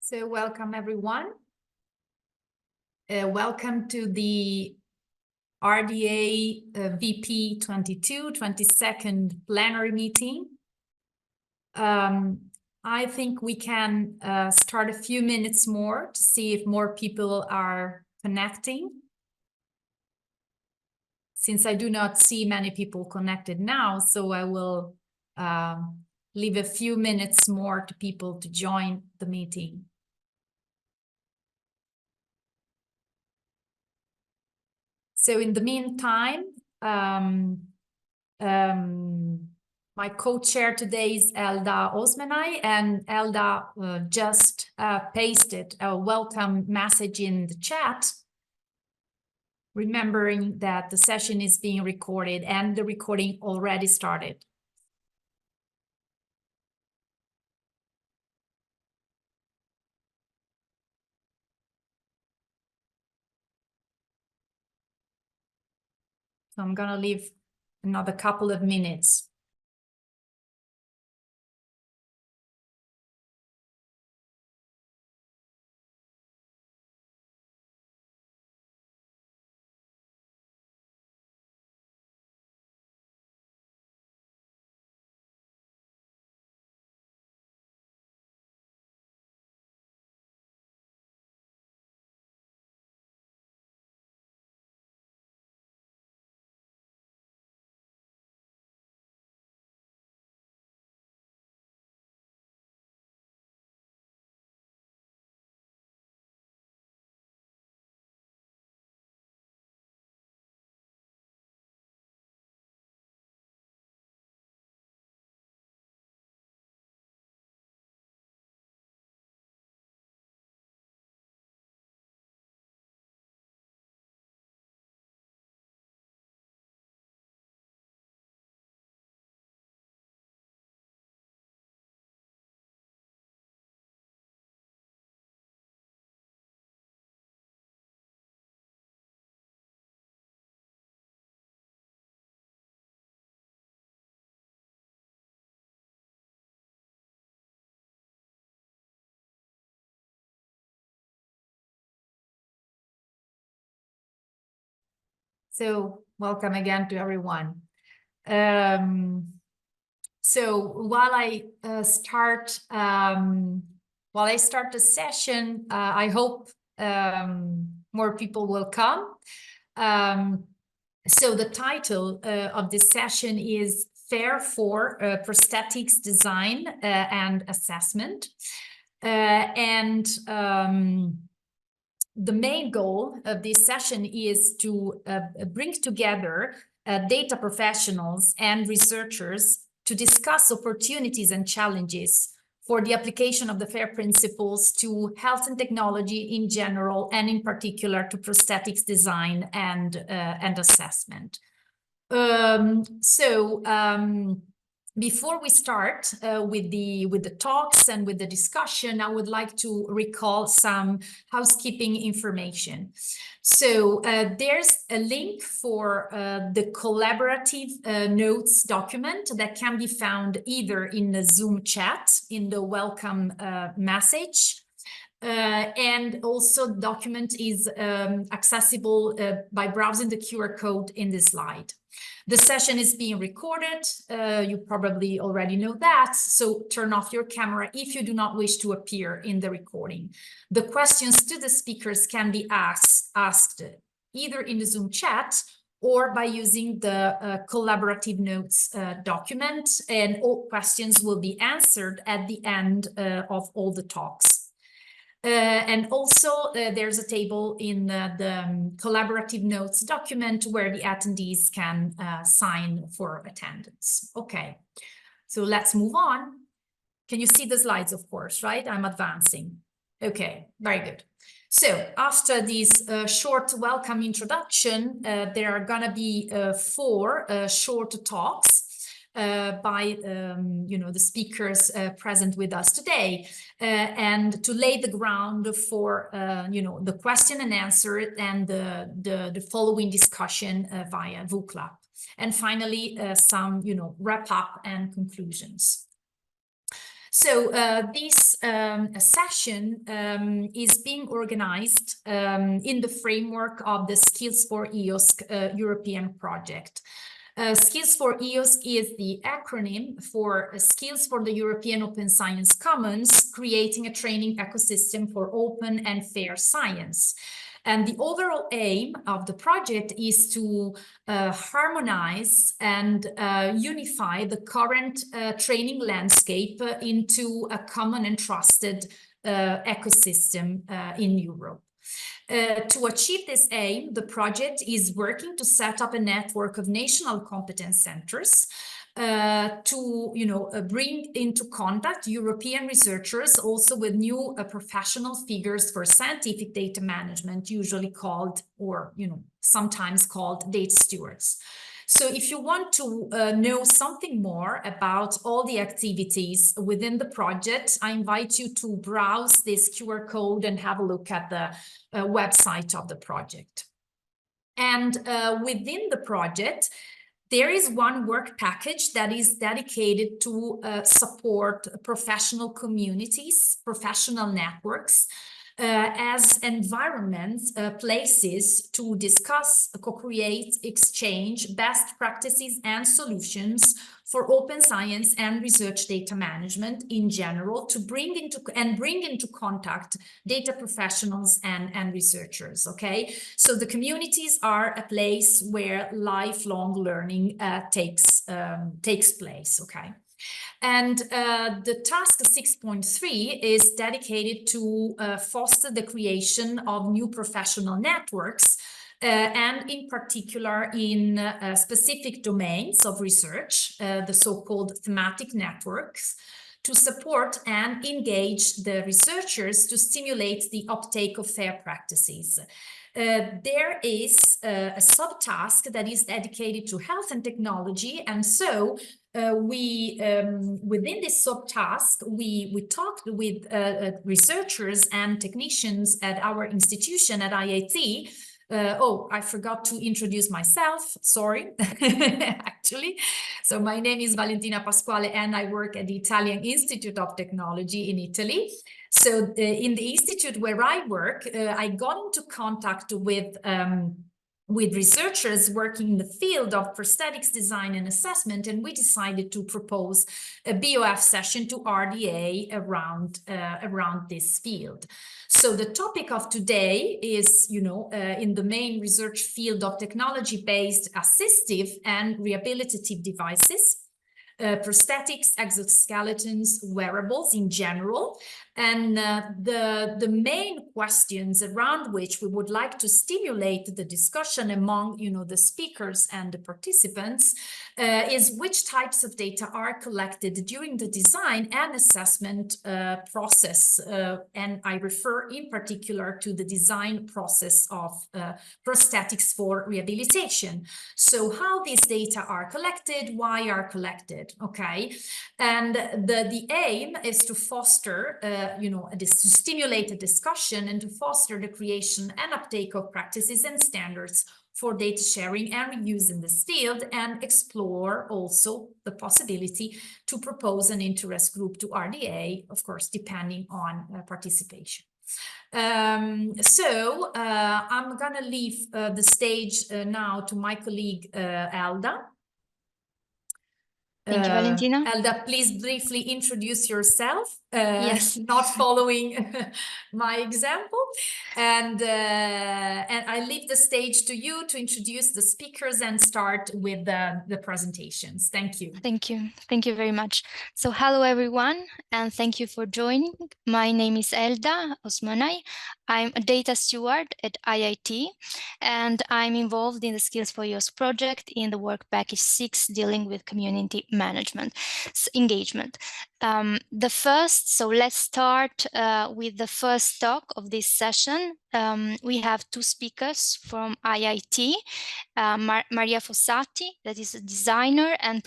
So welcome everyone. Welcome to the RDA VP 22nd plenary meeting. I think we can start a few minutes more to see if more people are connecting. Since I do not see many people connected now, so I will leave a few minutes more to people to join the meeting. So in the meantime, my co-chair today is Elda Osmanay, and Elda just pasted a welcome message in the chat, remembering that the session is being recorded and the recording already started. So I'm gonna leave another couple of minutes. So welcome again to everyone. So while I start the session, I hope more people will come. So the title of this session is Fair for Prosthetics Design and Assessment. The main goal of this session is to bring together data professionals and researchers to discuss opportunities and challenges for the application of the FAIR principles to health and technology in general, and in particular to prosthetics design and assessment. Before we start with the talks and with the discussion, I would like to recall some housekeeping information. So there's a link for the collaborative notes document that can be found either in the Zoom chat, in the welcome message, and also the document is accessible by browsing the QR code in this slide. The session is being recorded. You probably already know that, so turn off your camera if you do not wish to appear in the recording. The questions to the speakers can be asked either in the Zoom chat or by using the collaborative notes document, and all questions will be answered at the end of all the talks. And also there's a table in the collaborative notes document where the attendees can sign for attendance. Okay, so let's move on. Can you see the slides, of course, right? I'm advancing. Okay, very good. So after this short welcome introduction, there are gonna be 4 short talks by the speakers present with us today, and to lay the ground for the question and answer and the following discussion via VooClap, and finally some wrap up and conclusions. So this session is being organized in the framework of the Skills for EOSC European project. Skills for EOSC is the acronym for Skills for the European Open Science Commons, creating a training ecosystem for open and fair science. And the overall aim of the project is to harmonize and unify the current training landscape into a common and trusted ecosystem in Europe. To achieve this aim, the project is working to set up a network of national competence centers to bring into contact European researchers also with new professional figures for scientific data management, usually called, or sometimes called, data stewards. So if you want to know something more about all the activities within the project, I invite you to browse this QR code and have a look at the website of the project. And within the project, there is one work package that is dedicated to support professional communities, professional networks, as environments, places to discuss, co-create, exchange best practices and solutions for open science and research data management in general, to bring into contact data professionals and researchers. Okay, so the communities are a place where lifelong learning takes place. Okay. And the task 6.3 is dedicated to foster the creation of new professional networks, and in particular in specific domains of research, the so-called thematic networks, to support and engage the researchers to stimulate the uptake of fair practices. There is a subtask that is dedicated to health and technology, and so within this subtask, we talked with researchers and technicians at our institution at IIT. Oh, I forgot to introduce myself, sorry, actually. So my name is Valentina Pasquale and I work at the Italian Institute of Technology in Italy. So in the institute where I work, I got into contact with researchers working in the field of prosthetics design and assessment, and we decided to propose a BoF session to RDA around this field. So the topic of today is, in the main research field of technology-based assistive and rehabilitative devices, prosthetics, exoskeletons, wearables in general. And the main questions around which we would like to stimulate the discussion among, the speakers and the participants is which types of data are collected during the design and assessment process. And I refer in particular to the design process of prosthetics for rehabilitation. So how these data are collected, why are collected, okay? And the aim is to foster to stimulate a discussion and to foster the creation and uptake of practices and standards for data sharing and reuse in this field, and explore also the possibility to propose an interest group to RDA, of course, depending on participation. So I'm gonna leave the stage now to my colleague Elda. Thank you, Valentina. Elda, please briefly introduce yourself, yes. Not following my example. And I leave the stage to you to introduce the speakers and start with the presentations. Thank you. Thank you. Thank you very much. So hello, everyone, and thank you for joining. My name is Elda Osmanay. I'm a data steward at IIT, and I'm involved in the Skills for EOSC project in the work package 6 dealing with community management engagement. So let's start with the first talk of this session. We have two speakers from IIT, Maria Fossati, that is a designer and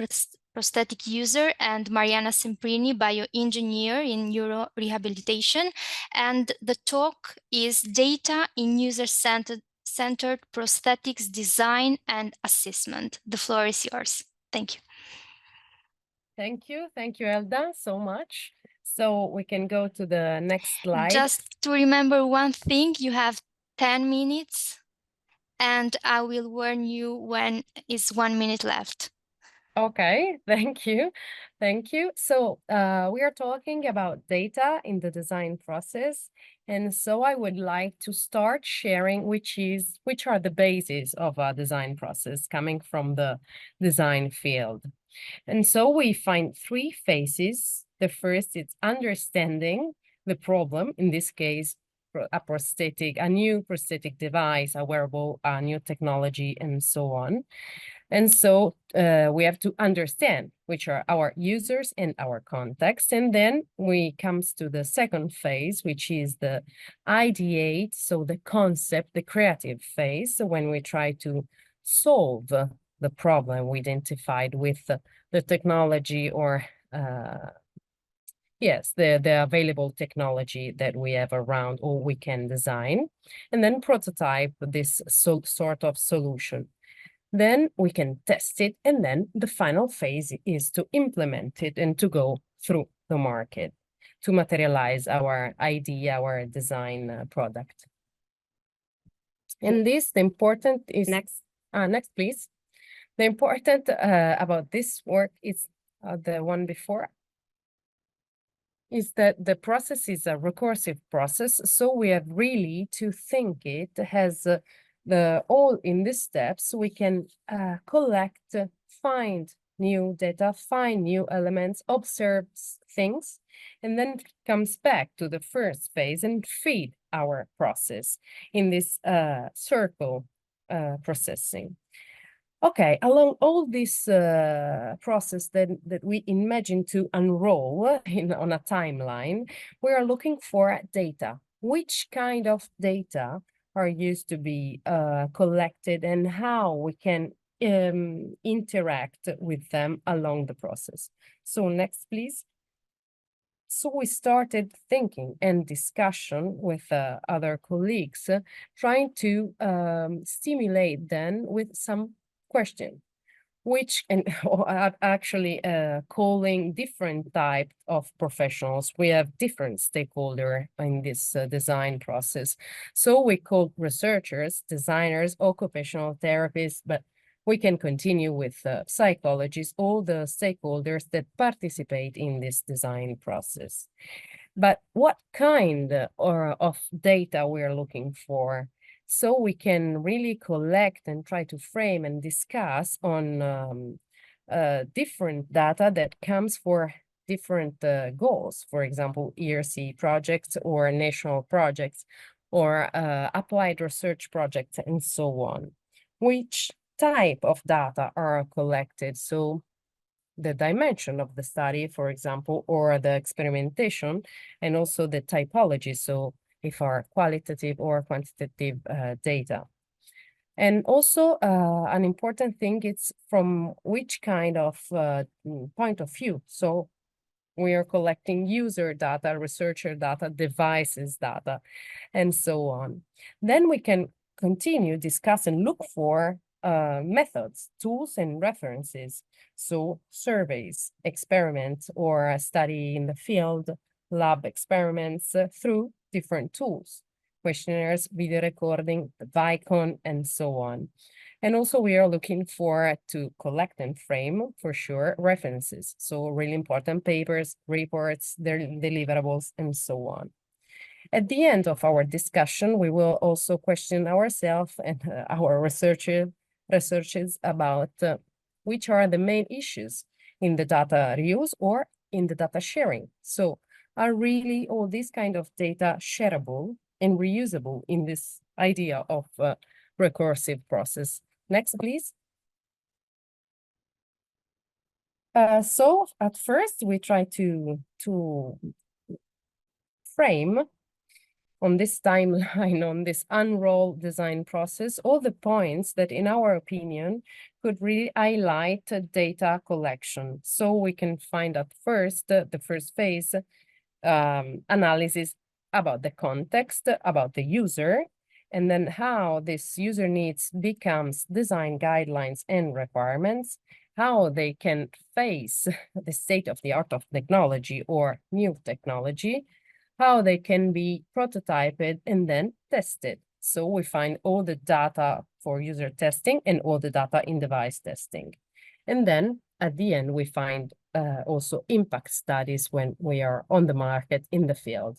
prosthetic user, and Mariana Semprini, bioengineer in neurorehabilitation. And the talk is Data in User-Centered Prosthetics Design and Assessment. The floor is yours. Thank you. Thank you, Elda, so much. So we can go to the next slide. Just to remember one thing, you have 10 minutes and I will warn you when it's 1 minute left. Okay, thank you. Thank you. So we are talking about data in the design process. And so I would like to start sharing which are the bases of a design process coming from the design field. And so we find three phases. The first is understanding the problem, in this case, a new prosthetic device, a wearable, a new technology, and so on. And so we have to understand which are our users and our context. And then we comes to the second phase, which is the ideate, so the concept, the creative phase, when we try to solve the problem we identified with the technology or yes, the available technology that we have around or we can design, and then prototype this sort of solution. Then we can test it, and then the final phase is to implement it and to go through the market to materialize our idea, our design product. And this, the important is next, please. The important about this work is the one before, is that the process is a recursive process. So we have really to think it has all in these steps. We can collect, find new data, find new elements, observe things, and then comes back to the first phase and feed our process in this circle processing. Okay, along all this process that we imagine to unroll on a timeline, we are looking for data. Which kind of data are used to be collected and how we can interact with them along the process. So next, please. So we started thinking and discussion with other colleagues, trying to stimulate them with some question, which and actually calling different type of professionals. We have different stakeholder in this design process. So we call researchers, designers, occupational therapists, but we can continue with psychologists, all the stakeholders that participate in this design process. But what kind of data we're looking for? So we can really collect and try to frame and discuss on different data that comes for different goals, for example, ERC projects or national projects or applied research projects and so on. Which type of data are collected? So the dimension of the study, for example, or the experimentation, and also the typology. So if are qualitative or quantitative data. And also an important thing is from which kind of point of view. So we are collecting user data, researcher data, devices data, and so on. Then we can continue, discuss, and look for methods, tools, and references. So surveys, experiments, or a study in the field, lab experiments through different tools, questionnaires, video recording, the Vicon, and so on. And also we are looking for to collect and frame, for sure, references. So really important papers, reports, their deliverables, and so on. At the end of our discussion, we will also question ourselves and our researchers about which are the main issues in the data reuse or in the data sharing. So are really all these kind of data shareable and reusable in this idea of recursive process? Next, please. So at first we try to frame on this timeline, on this unroll design process, all the points that in our opinion could really highlight data collection. So we can find at first, the first phase, analysis about the context, about the user, and then how this user needs becomes design guidelines and requirements. how they can face the state of the art of technology or new technology, how they can be prototyped and then tested. So we find all the data for user testing and all the data in device testing. And then at the end, we find also impact studies when we are on the market in the field.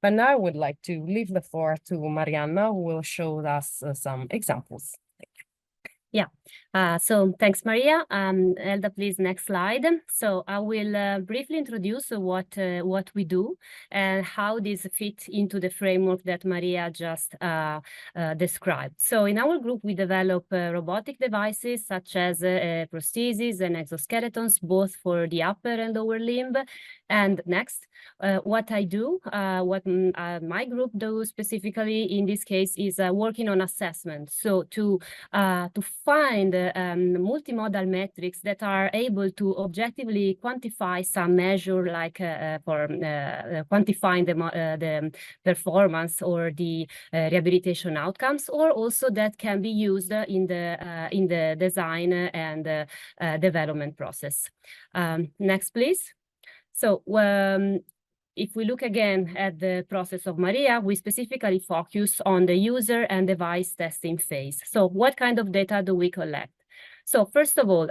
But now I would like to leave the floor to Marianna, who will show us some examples. So thanks, Maria. Elda, please, next slide. So I will briefly introduce what we do and how this fits into the framework that Maria just described. So in our group, we develop robotic devices such as prostheses and exoskeletons, both for the upper and lower limb. And next, what I do, what my group does specifically in this case is working on assessment. So to find multimodal metrics that are able to objectively quantify some measure, like for quantifying the performance or the rehabilitation outcomes, or also that can be used in the design and development process. Next, please. So if we look again at the process of Maria, we specifically focus on the user and device testing phase. So what kind of data do we collect? So first of all,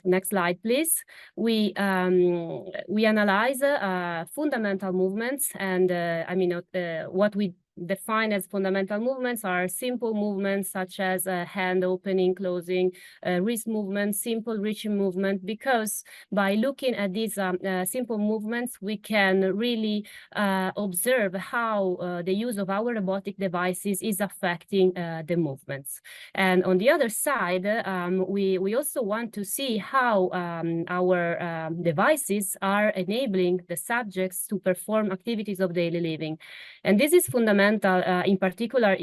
next slide, please. We analyze fundamental movements, and what we define as fundamental movements are simple movements such as hand opening, closing, wrist movement, simple reaching movement, because by looking at these simple movements, we can really observe how the use of our robotic devices is affecting the movements. And on the other side, we also want to see how our devices are enabling the subjects to perform activities of daily living. And this is fundamental in particular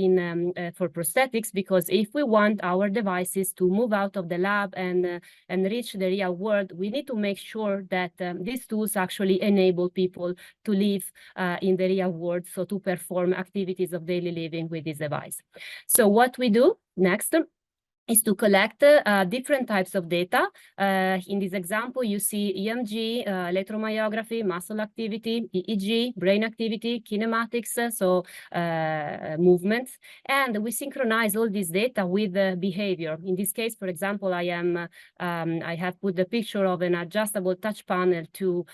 for prosthetics, because if we want our devices to move out of the lab and reach the real world, we need to make sure that these tools actually enable people to live in the real world, so to perform activities of daily living with this device. So what we do next is to collect different types of data. In this example, you see EMG, electromyography, muscle activity, EEG, brain activity, kinematics, so movements. And we synchronize all this data with behavior. In this case, for example, I have put the picture of an adjustable touch panel to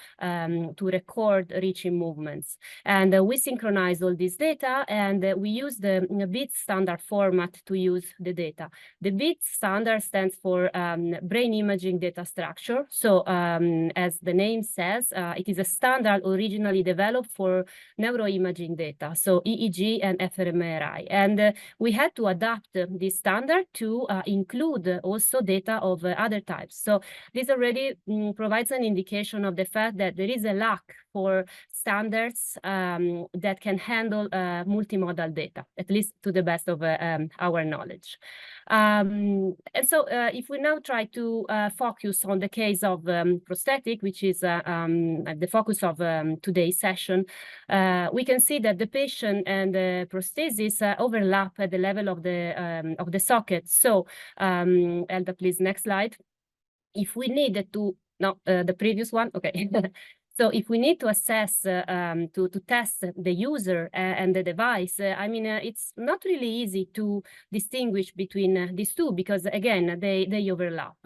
record reaching movements. And we synchronize all this data, and we use the BIT standard format to use the data. The BIT standard stands for brain imaging data structure. So as the name says, it is a standard originally developed for neuroimaging data, so EEG and fMRI. And we had to adapt this standard to include also data of other types. So this already provides an indication of the fact that there is a lack for standards that can handle multimodal data, at least to the best of our knowledge. And so if we now try to focus on the case of prosthetic, which is the focus of today's session, we can see that the patient and the prosthesis overlap at the level of the socket. So Elda, please, next slide. If we needed to, no, the previous one, okay. So if we need to assess, to test the user and the device, it's not really easy to distinguish between these two, because again, they overlap.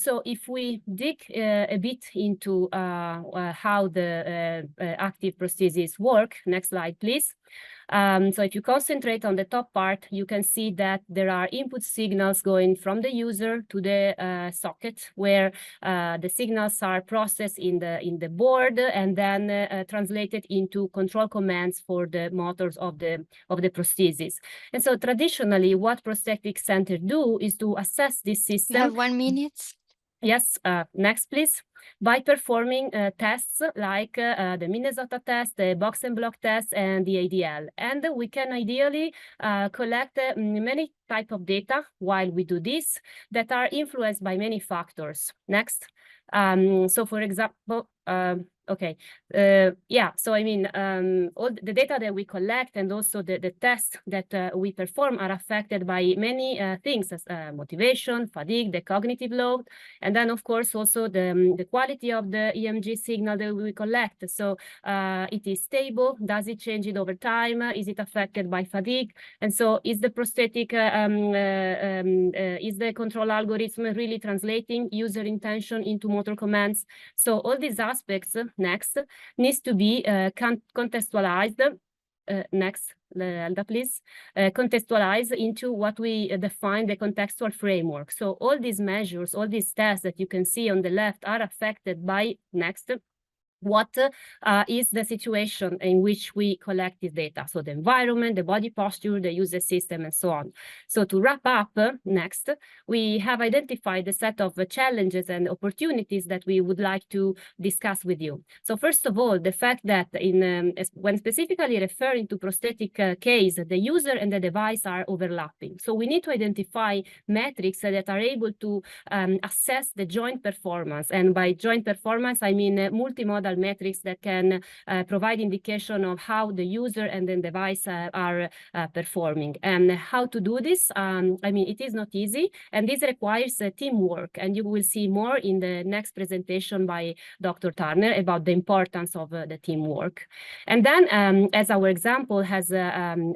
So if we dig a bit into how the active prostheses work, next slide, please. So if you concentrate on the top part, you can see that there are input signals going from the user to the socket, where the signals are processed in the board and then translated into control commands for the motors of the prosthesis. And so traditionally, what prosthetic centers do is to assess this system. You have 1 minute. Yes, next, please. By performing tests like the Minnesota test, the box and block test, and the ADL. And we can ideally collect many types of data while we do this that are influenced by many factors. Next. So for example, Okay. Yeah. So I mean, all the data that we collect and also the tests that we perform are affected by many things, as motivation, fatigue, the cognitive load, and then of course also the quality of the EMG signal that we collect. So it is stable. Does it change it over time? Is it affected by fatigue? And so is the prosthetic, is the control algorithm really translating user intention into motor commands? So all these aspects, next, needs to be contextualized. Next, Elda, please. Contextualize into what we define the contextual framework. So all these measures, all these tests that you can see on the left are affected by, next, what is the situation in which we collect this data. So the environment, the body posture, the user system, and so on. So to wrap up, next, we have identified a set of challenges and opportunities that we would like to discuss with you. So first of all, the fact that when specifically referring to prosthetic case, the user and the device are overlapping. So we need to identify metrics that are able to assess the joint performance. And by joint performance, I mean multimodal metrics that can provide indication of how the user and the device are performing. And how to do this? I mean, it is not easy, and this requires teamwork. And you will see more in the next presentation by Dr. Turner about the importance of the teamwork. And then, as our example has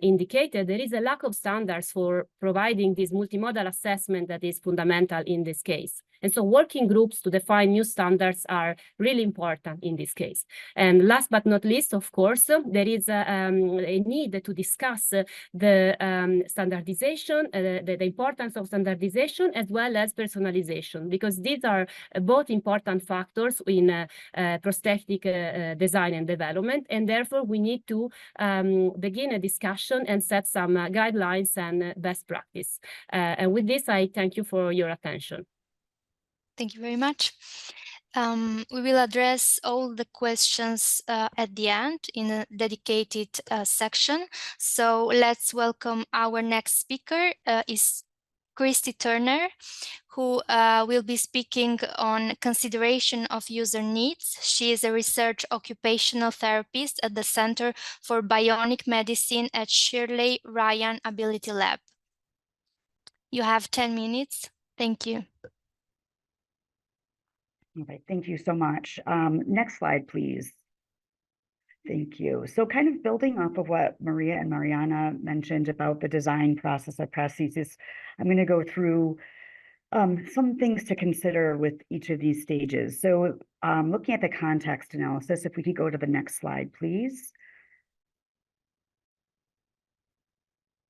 indicated, there is a lack of standards for providing this multimodal assessment that is fundamental in this case. And so working groups to define new standards are really important in this case. And last but not least, of course, there is a need to discuss the standardization, the importance of standardization, as well as personalization, because these are both important factors in prosthetic design and development. And therefore, we need to begin a discussion and set some guidelines and best practice. And with this, I thank you for your attention. Thank you very much. We will address all the questions at the end in a dedicated section. So let's welcome our next speaker, is Christy Turner, who will be speaking on consideration of user needs. She is a research occupational therapist at the Center for Bionic Medicine at Shirley Ryan Ability Lab. You have 10 minutes. Thank you. Okay, thank you so much. Next slide, please. Thank you. So kind of building off of what Maria and Mariana mentioned about the design process of prosthesis, I'm going to go through some things to consider with each of these stages. So looking at the context analysis, if we could go to the next slide, please.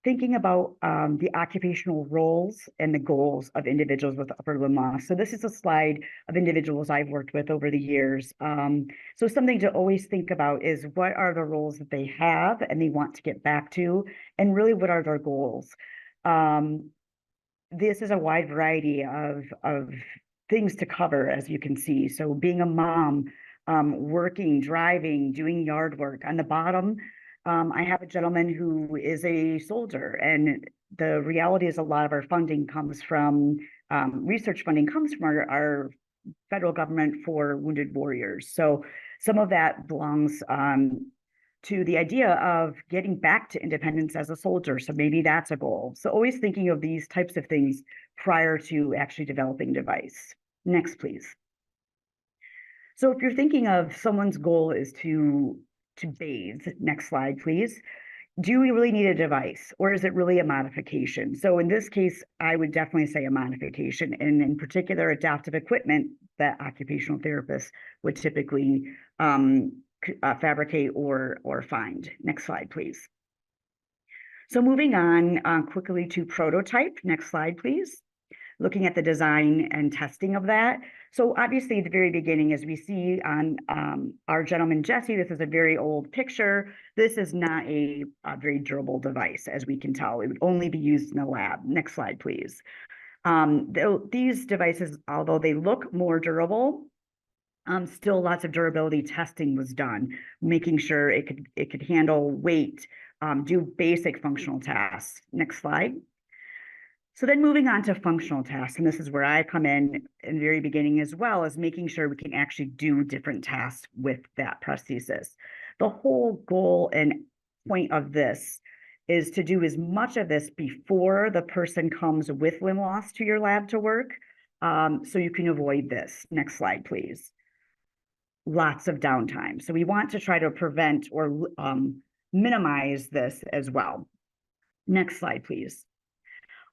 Thinking about the occupational roles and the goals of individuals with upper limb loss. So this is a slide of individuals I've worked with over the years. So something to always think about is what are the roles that they have and they want to get back to, and really what are their goals. This is a wide variety of things to cover, as you can see. So being a mom, working, driving, doing yard work. On the bottom, I have a gentleman who is a soldier, and the reality is a lot of our funding comes from, research funding comes from our federal government for wounded warriors. So some of that belongs to the idea of getting back to independence as a soldier. So maybe that's a goal. So always thinking of these types of things prior to actually developing a device. Next, please. So if you're thinking of someone's goal is to bathe, next slide, please. Do we really need a device, or is it really a modification? So in this case, I would definitely say a modification, and in particular, adaptive equipment that occupational therapists would typically fabricate or find. Next slide, please. So moving on quickly to prototype. Next slide, please. Looking at the design and testing of that. So obviously at the very beginning, as we see on our gentleman, Jesse, this is a very old picture. This is not a very durable device, as we can tell. It would only be used in a lab. Next slide, please. These devices, although they look more durable, still lots of durability testing was done, making sure it could handle weight, do basic functional tasks. Next slide. So then moving on to functional tasks, and this is where I come in the very beginning as well, as making sure we can actually do different tasks with that prosthesis. The whole goal and point of this is to do as much of this before the person comes with limb loss to your lab to work, so you can avoid this. Next slide, please. Lots of downtime. So we want to try to prevent or minimize this as well. Next slide, please.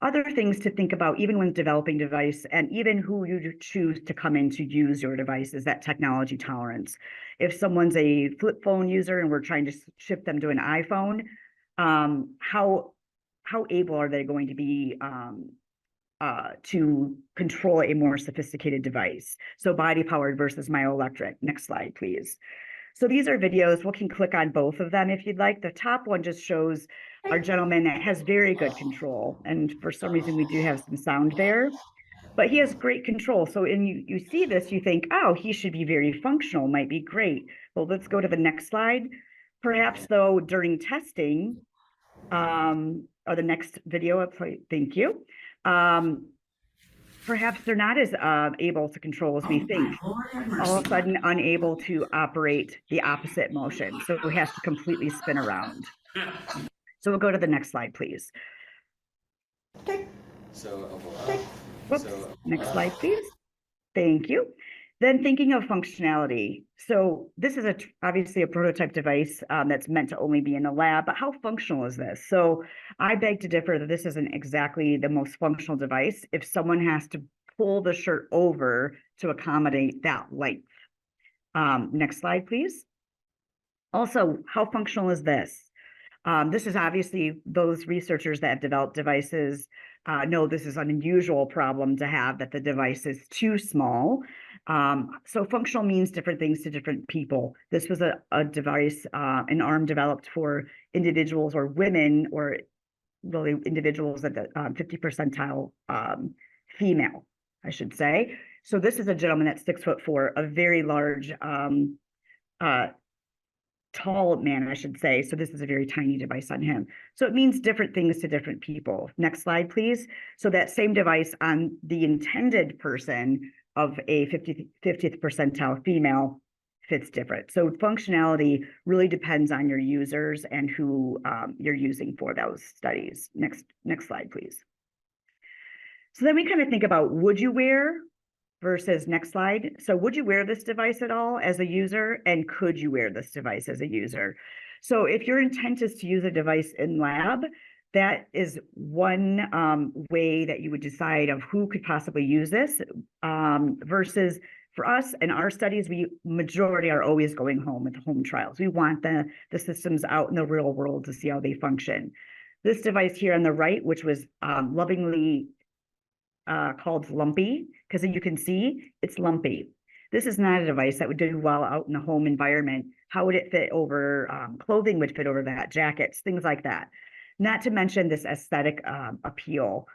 Other things to think about, even when developing device and even who you choose to come in to use your device, is that technology tolerance. If someone's a flip phone user and we're trying to ship them to an iPhone, how able are they going to be to control a more sophisticated device? So body powered versus myoelectric. Next slide, please. So these are videos. We can click on both of them if you'd like. The top one just shows our gentleman that has very good control. And for some reason, we do have some sound there, but he has great control. So when you see this, you think, oh, he should be very functional, might be great. Well, let's go to the next slide. Perhaps though, during testing, or the next video, thank you. Perhaps they're not as able to control as we think. All of a sudden unable to operate the opposite motion. So it has to completely spin around. So we'll go to the next slide, please. Whoops. Next slide, please. Thank you. Then thinking of functionality. So this is obviously a prototype device that's meant to only be in the lab, but how functional is this? So I beg to differ that this isn't exactly the most functional device if someone has to pull the shirt over to accommodate that length. Next slide, please. Also, how functional is this? This is obviously those researchers that have developed devices know this is an unusual problem to have, that the device is too small. So functional means different things to different people. This was a device, an arm developed for individuals or women, or really individuals at the 50 percentile female, I should say. So this is a gentleman that's 6'4", a very large, tall man, I should say. So this is a very tiny device on him. So it means different things to different people. Next slide, please. So that same device on the intended person of a 50th percentile female fits different. So functionality really depends on your users and who you're using for those studies. Next slide, please. So then we kind of think about, would you wear versus next slide. So would you wear this device at all as a user? And could you wear this device as a user? So if your intent is to use a device in lab, that is one way that you would decide of who could possibly use this versus for us in our studies, majority are always going home with the home trials. We want the systems out in the real world to see how they function. This device here on the right, which was lovingly called lumpy, because you can see it's lumpy. This is not a device that would do well out in the home environment. How would it fit over clothing would fit over that, jackets, things like that. Not to mention this aesthetic appeal.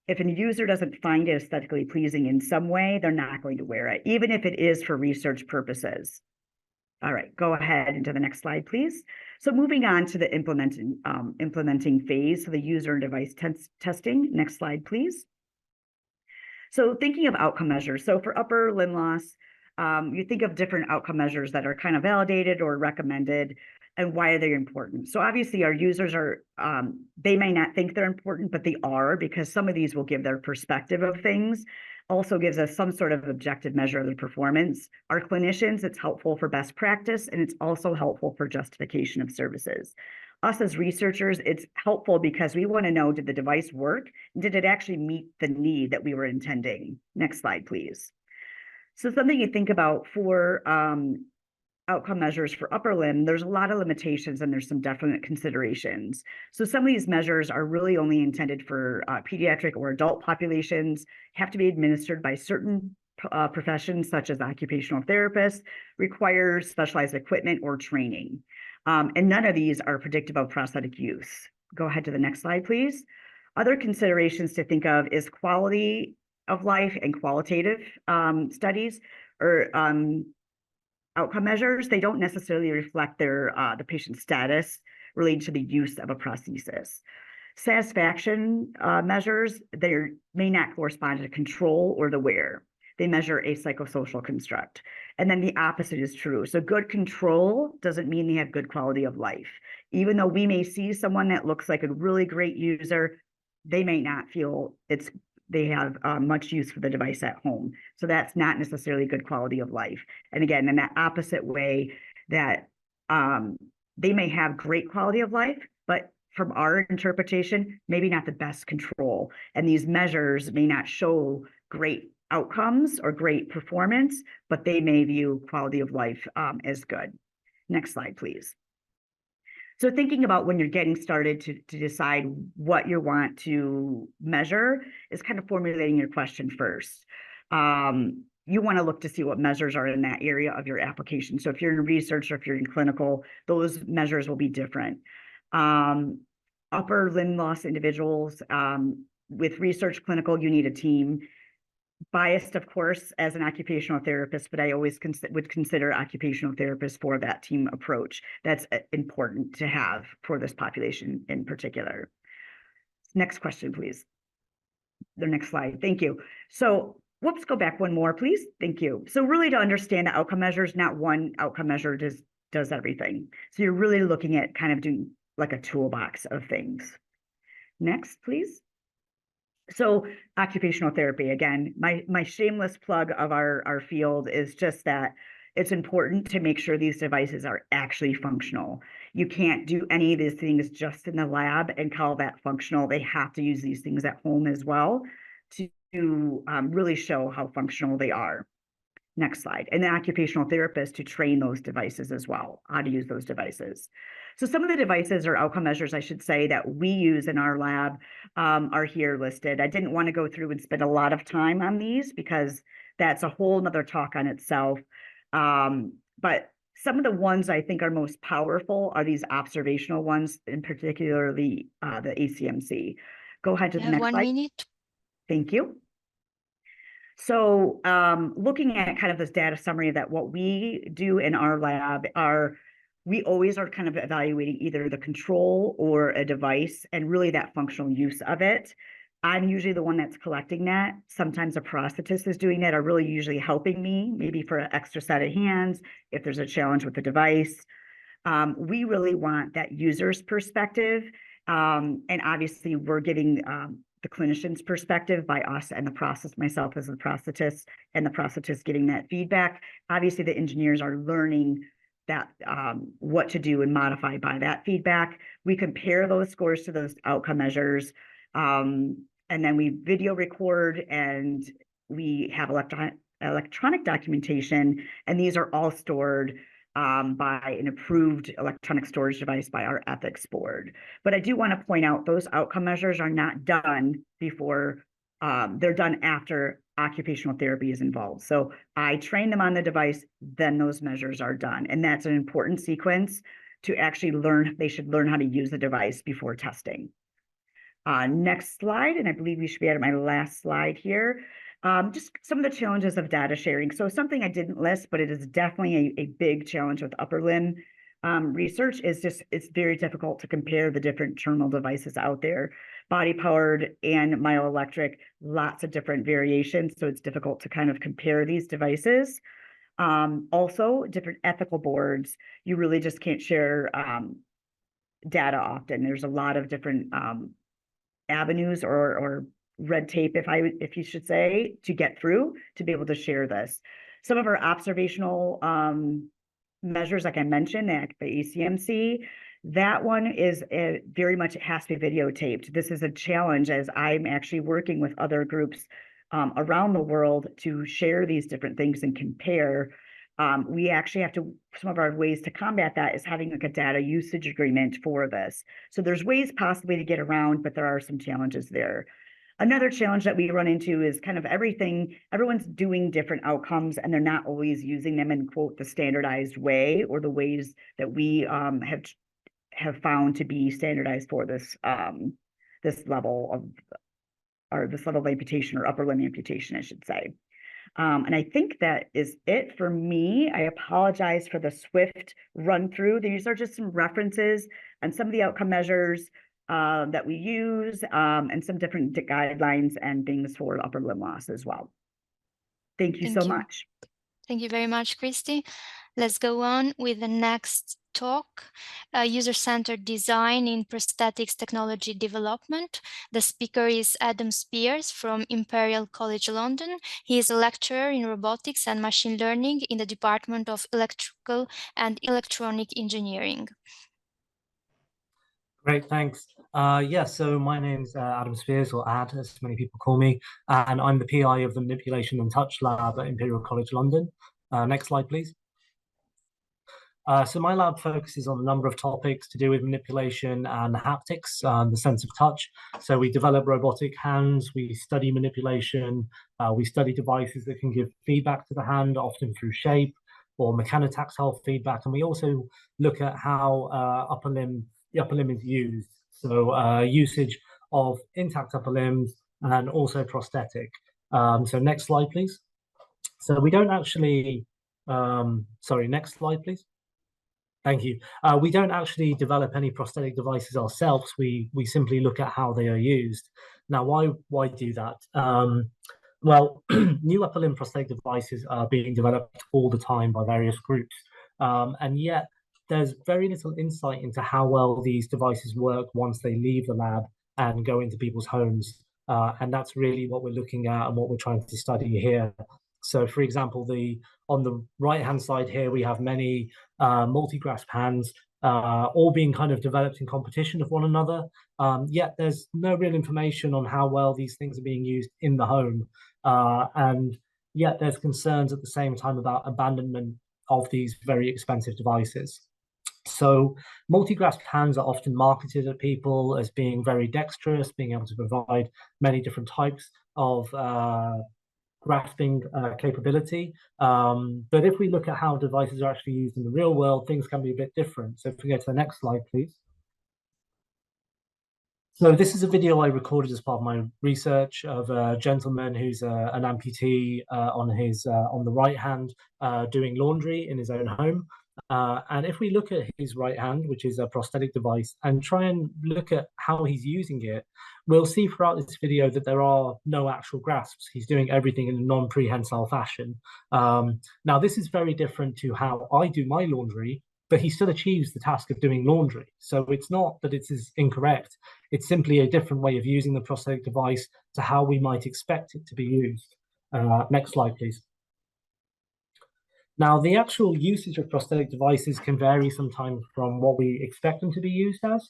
If a user doesn't find it aesthetically pleasing in some way, they're not going to wear it, even if it is for research purposes. All right, go ahead into the next slide, please. So moving on to the implementing phase, so the user and device testing. Next slide, please. So thinking of outcome measures. So for upper limb loss, you think of different outcome measures that are kind of validated or recommended, and why are they important? So obviously our users are, they may not think they're important, but they are, because some of these will give their perspective of things, also gives us some sort of objective measure of the performance. Our clinicians, it's helpful for best practice, and it's also helpful for justification of services. Us as researchers, it's helpful because we want to know, did the device work? Did it actually meet the need that we were intending? Next slide, please. So something you think about for outcome measures for upper limb, there's a lot of limitations and there's some definite considerations. So some of these measures are really only intended for pediatric or adult populations, have to be administered by certain professions such as occupational therapists, require specialized equipment or training. And none of these are predictive of prosthetic use. Go ahead to the next slide, please. Other considerations to think of is quality of life and qualitative studies or outcome measures. They don't necessarily reflect their the patient's status related to the use of a prosthesis. Satisfaction measures, they may not correspond to control or the wear. They measure a psychosocial construct. And then the opposite is true. So good control doesn't mean they have good quality of life. Even though we may see someone that looks like a really great user, they may not feel they have much use for the device at home. So that's not necessarily good quality of life. And again, in that opposite way, that they may have great quality of life, but from our interpretation, maybe not the best control. And these measures may not show great outcomes or great performance, but they may view quality of life as good. Next slide, please. So thinking about when you're getting started to decide what you want to measure is kind of formulating your question first. You want to look to see what measures are in that area of your application. So if you're in research or if you're in clinical, those measures will be different. Upper limb loss individuals, with research clinical, you need a team. Biased, of course, as an occupational therapist, but I always would consider occupational therapists for that team approach. That's important to have for this population in particular. Next question, please. The next slide. Thank you. So, whoops, go back one more, please. Thank you. So really to understand the outcome measures, not one outcome measure does everything. So you're really looking at kind of doing like a toolbox of things. Next, please. So occupational therapy, again, my shameless plug of our field is just that it's important to make sure these devices are actually functional. You can't do any of these things just in the lab and call that functional. They have to use these things at home as well to really show how functional they are. Next slide. And the occupational therapist to train those devices as well, how to use those devices. So some of the devices or outcome measures, I should say, that we use in our lab are here listed. I didn't want to go through and spend a lot of time on these because that's a whole nother talk on itself. But some of the ones I think are most powerful are these observational ones, in particular the ACMC. Go ahead to the next slide. 1 minute. Thank you. So looking at kind of this data summary that what we do in our lab we always are kind of evaluating either the control or a device and really that functional use of it. I'm usually the one that's collecting that. Sometimes a prosthetist is doing that, are really usually helping me, maybe for an extra set of hands, if there's a challenge with the device. We really want that user's perspective. And obviously we're getting the clinician's perspective by us and the process, myself as a prosthetist, and the prosthetist getting that feedback. Obviously the engineers are learning that what to do and modify by that feedback. We compare those scores to those outcome measures. And then we video record and we have electronic documentation, and these are all stored by an approved electronic storage device by our ethics board. But I do want to point out those outcome measures are not done before, they're done after occupational therapy is involved. So I train them on the device, then those measures are done. And that's an important sequence to actually learn. They should learn how to use the device before testing. Next slide, and I believe we should be at my last slide here. Just some of the challenges of data sharing. So something I didn't list, but it is definitely a big challenge with upper limb research is just, it's very difficult to compare the different terminal devices out there. Body powered and myoelectric, lots of different variations. So it's difficult to kind of compare these devices. Also, different ethical boards, you really just can't share data often. There's a lot of different avenues or red tape, if you should say, to get through to be able to share this. Some of our observational measures, like I mentioned, the ACMC, that one is very much, it has to be videotaped. This is a challenge as I'm actually working with other groups around the world to share these different things and compare. We actually have to, some of our ways to combat that is having like a data usage agreement for this. So there's ways possibly to get around, but there are some challenges there. Another challenge that we run into is kind of everyone's doing different outcomes and they're not always using them in quote the standardized way or the ways that we have found to be standardized for this this level of amputation or upper limb amputation, I should say. And I think that is it for me. I apologize for the swift run through. These are just some references and some of the outcome measures. that we use, and some different guidelines and things for upper limb loss as well. Thank you so much. Thank you very much, Christy. Let's go on with the next talk, user-centered design in prosthetics technology development. The speaker is Adam Spears from Imperial College London. He is a lecturer in robotics and machine learning in the Department of Electrical and Electronic Engineering. Great, thanks. So my name's Adam Spears, or Ad, as many people call me, and I'm the PI of the Manipulation and Touch Lab at Imperial College London. Next slide, please. So my lab focuses on a number of topics to do with manipulation and haptics, the sense of touch. So we develop robotic hands, we study manipulation, we study devices that can give feedback to the hand, often through shape or mechanotactile feedback, and we also look at how the upper limb is used. So usage of intact upper limbs and also prosthetic. So next slide, please. So we don't actually, next slide, please. Thank you. We don't actually develop any prosthetic devices ourselves. We simply look at how they are used. Now, why do that? Well, new upper limb prosthetic devices are being developed all the time by various groups, and yet there's very little insight into how well these devices work once they leave the lab and go into people's homes. And that's really what we're looking at and what we're trying to study here. So, for example, on the right-hand side here, we have many multi-grasp hands, all being kind of developed in competition with one another. Yet there's no real information on how well these things are being used in the home. And yet there's concerns at the same time about abandonment of these very expensive devices. So multi-grasp hands are often marketed at people as being very dexterous, being able to provide many different types of grasping capability. But if we look at how devices are actually used in the real world, things can be a bit different. So if we go to the next slide, please. So this is a video I recorded as part of my research of a gentleman who's an amputee on the right hand doing laundry in his own home. And if we look at his right hand, which is a prosthetic device, and try and look at how he's using it, we'll see throughout this video that there are no actual grasps. He's doing everything in a non-prehensile fashion. Now, this is very different to how I do my laundry, but he still achieves the task of doing laundry. So it's not that it is incorrect. It's simply a different way of using the prosthetic device to how we might expect it to be used. Next slide, please. Now, the actual usage of prosthetic devices can vary sometimes from what we expect them to be used as.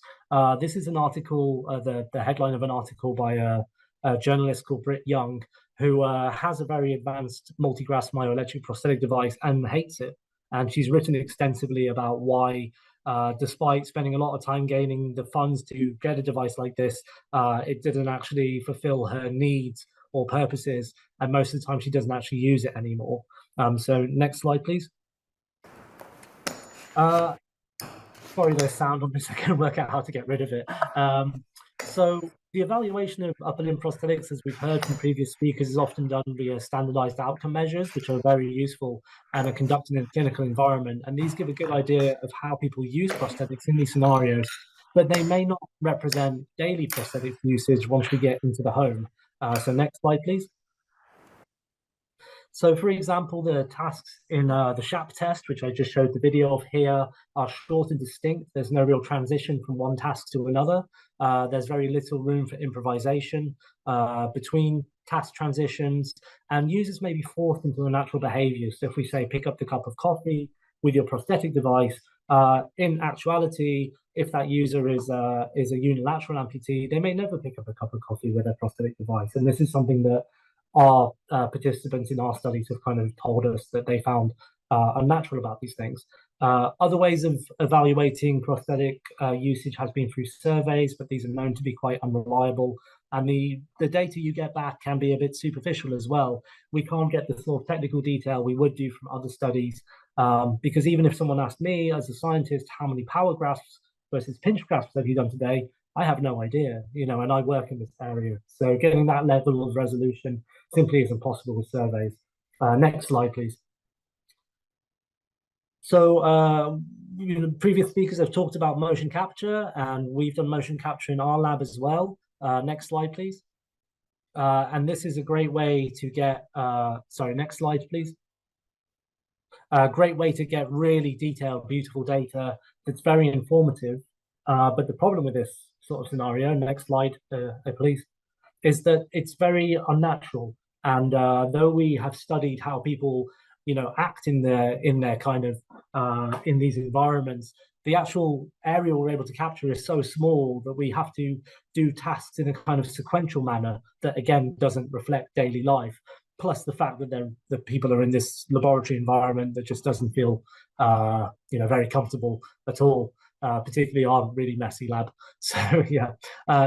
This is an article, the headline of an article by a journalist called Britt Young, who has a very advanced multi-grasp myoelectric prosthetic device and hates it. And she's written extensively about why, despite spending a lot of time gaining the funds to get a device like this, it didn't actually fulfill her needs or purposes. And most of the time, she doesn't actually use it anymore. So next slide, please. Sorry, there's sound on this. I can't work out how to get rid of it. So the evaluation of upper limb prosthetics, as we've heard from previous speakers, is often done via standardized outcome measures, which are very useful and are conducted in a clinical environment. And these give a good idea of how people use prosthetics in these scenarios, but they may not represent daily prosthetics usage once we get into the home. So next slide, please. So, for example, the tasks in the SHAP test, which I just showed the video of here, are short and distinct. There's no real transition from one task to another. There's very little room for improvisation between task transitions, and users may be forced into a natural behavior. So if we say, pick up the cup of coffee with your prosthetic device, in actuality, if that user is a unilateral amputee, they may never pick up a cup of coffee with a prosthetic device. And this is something that our participants in our studies have kind of told us that they found unnatural about these things. Other ways of evaluating prosthetic usage has been through surveys, but these are known to be quite unreliable. And the data you get back can be a bit superficial as well. We can't get the sort of technical detail we would do from other studies, because even if someone asked me as a scientist, how many power grasps versus pinch grasps have you done today, I have no idea, and I work in this area. So getting that level of resolution simply isn't possible with surveys. Next slide, please. So previous speakers have talked about motion capture, and we've done motion capture in our lab as well. Next slide, please. And this is a great way to get, sorry, next slide, please. A great way to get really detailed, beautiful data that's very informative. But the problem with this sort of scenario, next slide, please, is that it's very unnatural. And though we have studied how people, act in their kind of in these environments, the actual area we're able to capture is so small that we have to do tasks in a kind of sequential manner that again doesn't reflect daily life. Plus the fact that the people are in this laboratory environment that just doesn't feel very comfortable at all, particularly our really messy lab. So yeah,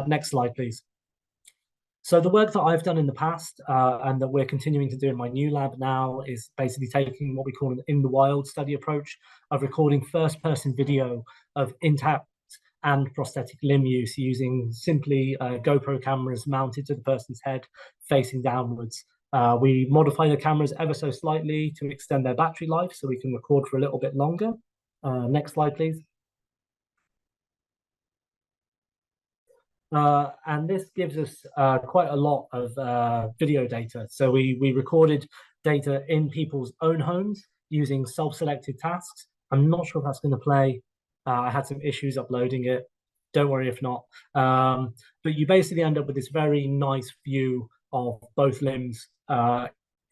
next slide, please. So the work that I've done in the past and that we're continuing to do in my new lab now is basically taking what we call an in the wild study approach of recording first-person video of intact and prosthetic limb use using simply GoPro cameras mounted to the person's head facing downwards. We modify the cameras ever so slightly to extend their battery life so we can record for a little bit longer. Next slide, please. And this gives us quite a lot of video data. So we recorded data in people's own homes using self-selected tasks. I'm not sure if that's going to play. I had some issues uploading it. Don't worry if not. But you basically end up with this very nice view of both limbs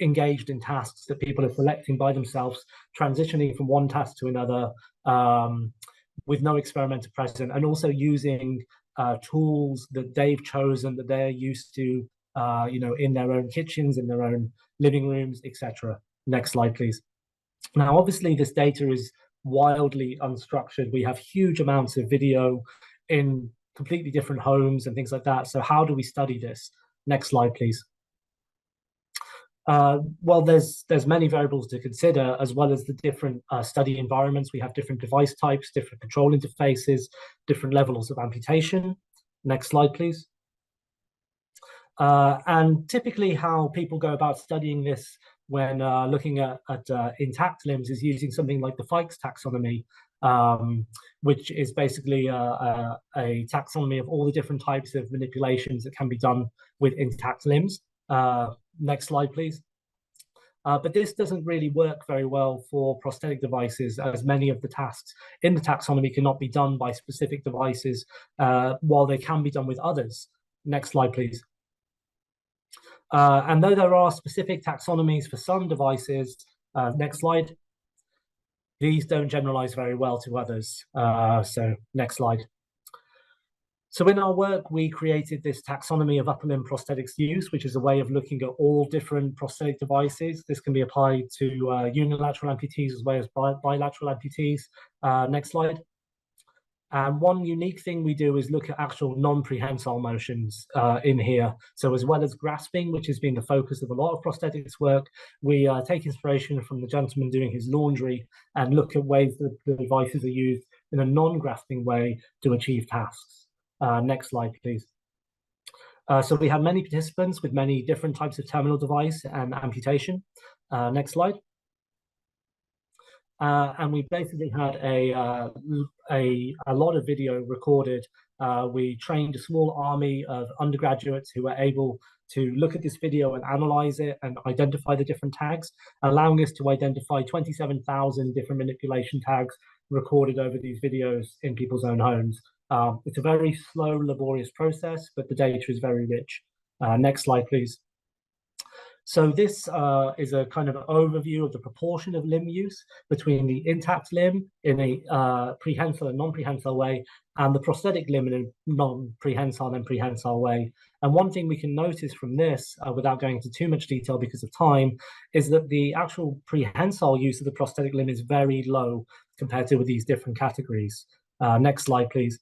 engaged in tasks that people are selecting by themselves, transitioning from one task to another with no experimenter present, and also using tools that they've chosen that they're used to, in their own kitchens, in their own living rooms, etc. Next slide, please. Now, obviously, this data is wildly unstructured. We have huge amounts of video in completely different homes and things like that. So how do we study this? Next slide, please. Well, there's many variables to consider, as well as the different study environments. We have different device types, different control interfaces, different levels of amputation. Next slide, please. And typically how people go about studying this when looking at intact limbs is using something like the Fikes taxonomy, which is basically a taxonomy of all the different types of manipulations that can be done with intact limbs. Next slide, please. But this doesn't really work very well for prosthetic devices, as many of the tasks in the taxonomy cannot be done by specific devices, while they can be done with others. Next slide, please. And though there are specific taxonomies for some devices, next slide, these don't generalize very well to others. So next slide. So in our work, we created this taxonomy of upper limb prosthetics use, which is a way of looking at all different prosthetic devices. This can be applied to unilateral amputees as well as bilateral amputees. Next slide. And one unique thing we do is look at actual non-prehensile motions in here. So as well as grasping, which has been the focus of a lot of prosthetics work, we take inspiration from the gentleman doing his laundry and look at ways that the devices are used in a non-grasping way to achieve tasks. Next slide, please. So we have many participants with many different types of terminal device and amputation. Next slide. And we basically had a lot of video recorded. We trained a small army of undergraduates who were able to look at this video and analyze it and identify the different tags, allowing us to identify 27,000 different manipulation tags recorded over these videos in people's own homes. It's a very slow, laborious process, but the data is very rich. Next slide, please. So this is a kind of an overview of the proportion of limb use between the intact limb in a prehensile and non-prehensile way, and the prosthetic limb in a non-prehensile and prehensile way. And one thing we can notice from this, without going into too much detail because of time, is that the actual prehensile use of the prosthetic limb is very low compared to with these different categories. Next slide, please.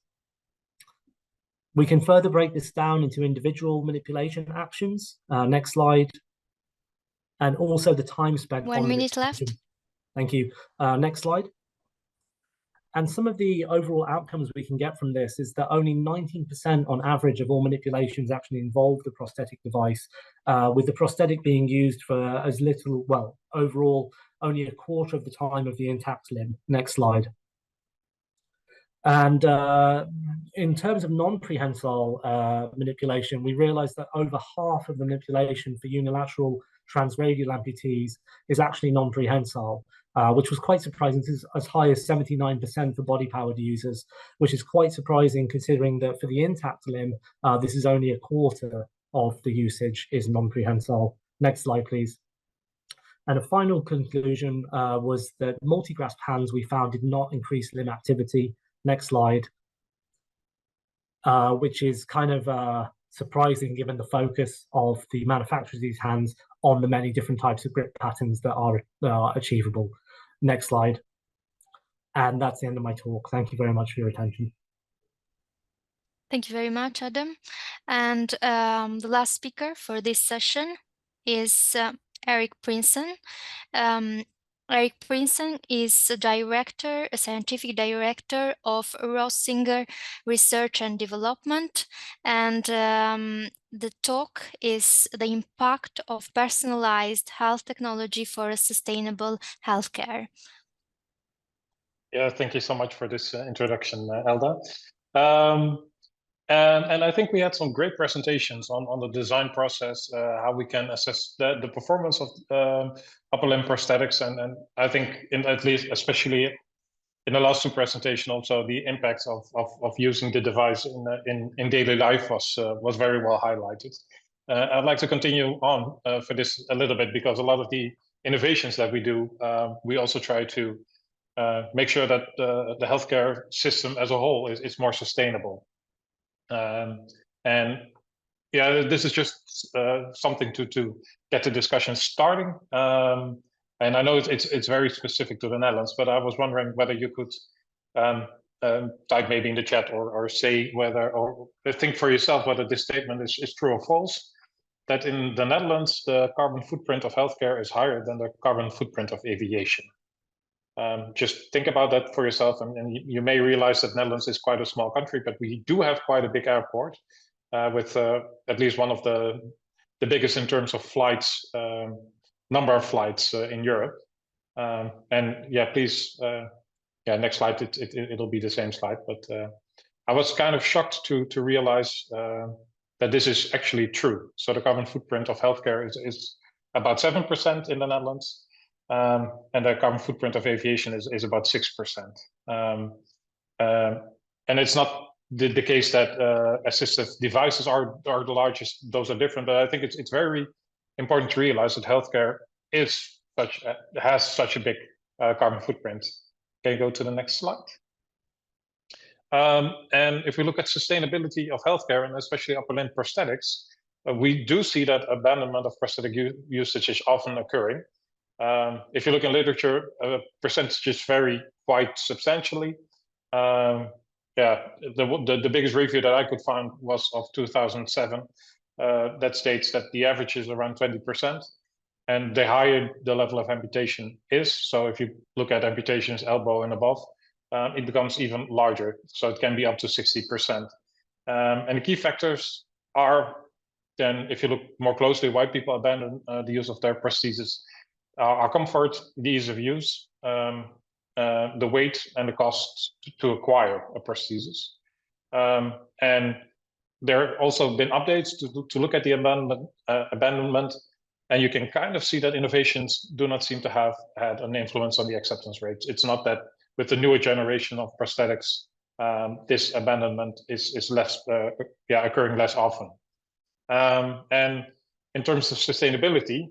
We can further break this down into individual manipulation actions. Next slide. And also the time spent. 1 minute left. Thank you. Next slide. And some of the overall outcomes we can get from this is that only 19% on average of all manipulations actually involve the prosthetic device, with the prosthetic being used for as little, well, overall, only a quarter of the time of the intact limb. Next slide. And in terms of non-prehensile manipulation, we realized that over half of the manipulation for unilateral transradial amputees is actually non-prehensile, which was quite surprising. This is as high as 79% for body-powered users, which is quite surprising considering that for the intact limb, this is only a quarter of the usage is non-prehensile. Next slide, please. And a final conclusion was that multi-grasp hands we found did not increase limb activity. Next slide. Which is kind of surprising given the focus of the manufacturers of these hands on the many different types of grip patterns that are achievable. Next slide. And that's the end of my talk. Thank you very much for your attention. Thank you very much, Adam. And the last speaker for this session is Eric Princeton. Eric Princeton is a scientific director of Rossinger Research and Development. And the talk is the impact of personalized health technology for a sustainable healthcare. Yeah, thank you so much for this introduction, Elda. And I think we had some great presentations on the design process, how we can assess the performance of upper limb prosthetics, and I think at least especially in the last two presentations also the impacts of using the device in daily life was very well highlighted. I'd like to continue on for this a little bit because a lot of the innovations that we do, we also try to make sure that the healthcare system as a whole is more sustainable. And yeah, this is just something to get the discussion starting. And I know it's very specific to the Netherlands, but I was wondering whether you could type maybe in the chat or say whether, or think for yourself whether this statement is true or false, that in the Netherlands, the carbon footprint of healthcare is higher than the carbon footprint of aviation. Just think about that for yourself, and you may realize that Netherlands is quite a small country, but we do have quite a big airport with at least one of the biggest in terms of flights, number of flights in Europe. And yeah, please, yeah, next slide, it'll be the same slide, but I was kind of shocked to realize that this is actually true. So the carbon footprint of healthcare is about 7% in the Netherlands. And the carbon footprint of aviation is about 6%. And it's not the case that assistive devices are the largest; those are different. But I think it's very important to realize that healthcare has such a big carbon footprint. Can you go to the next slide? And if we look at sustainability of healthcare, and especially upper limb prosthetics, we do see that abandonment of prosthetic usage is often occurring. If you look in literature, percentages vary quite substantially. Yeah, the biggest review that I could find was of 2007 that states that the average is around 20%. And the higher the level of amputation is, so if you look at amputations elbow and above, it becomes even larger. So it can be up to 60%. And the key factors are then, if you look more closely, why people abandon the use of their prosthesis. Our comfort, the ease of use, the weight, and the cost to acquire a prosthesis. And there have also been updates to look at the abandonment, and you can kind of see that innovations do not seem to have had an influence on the acceptance rates. It's not that with the newer generation of prosthetics, this abandonment is less, occurring less often. And in terms of sustainability,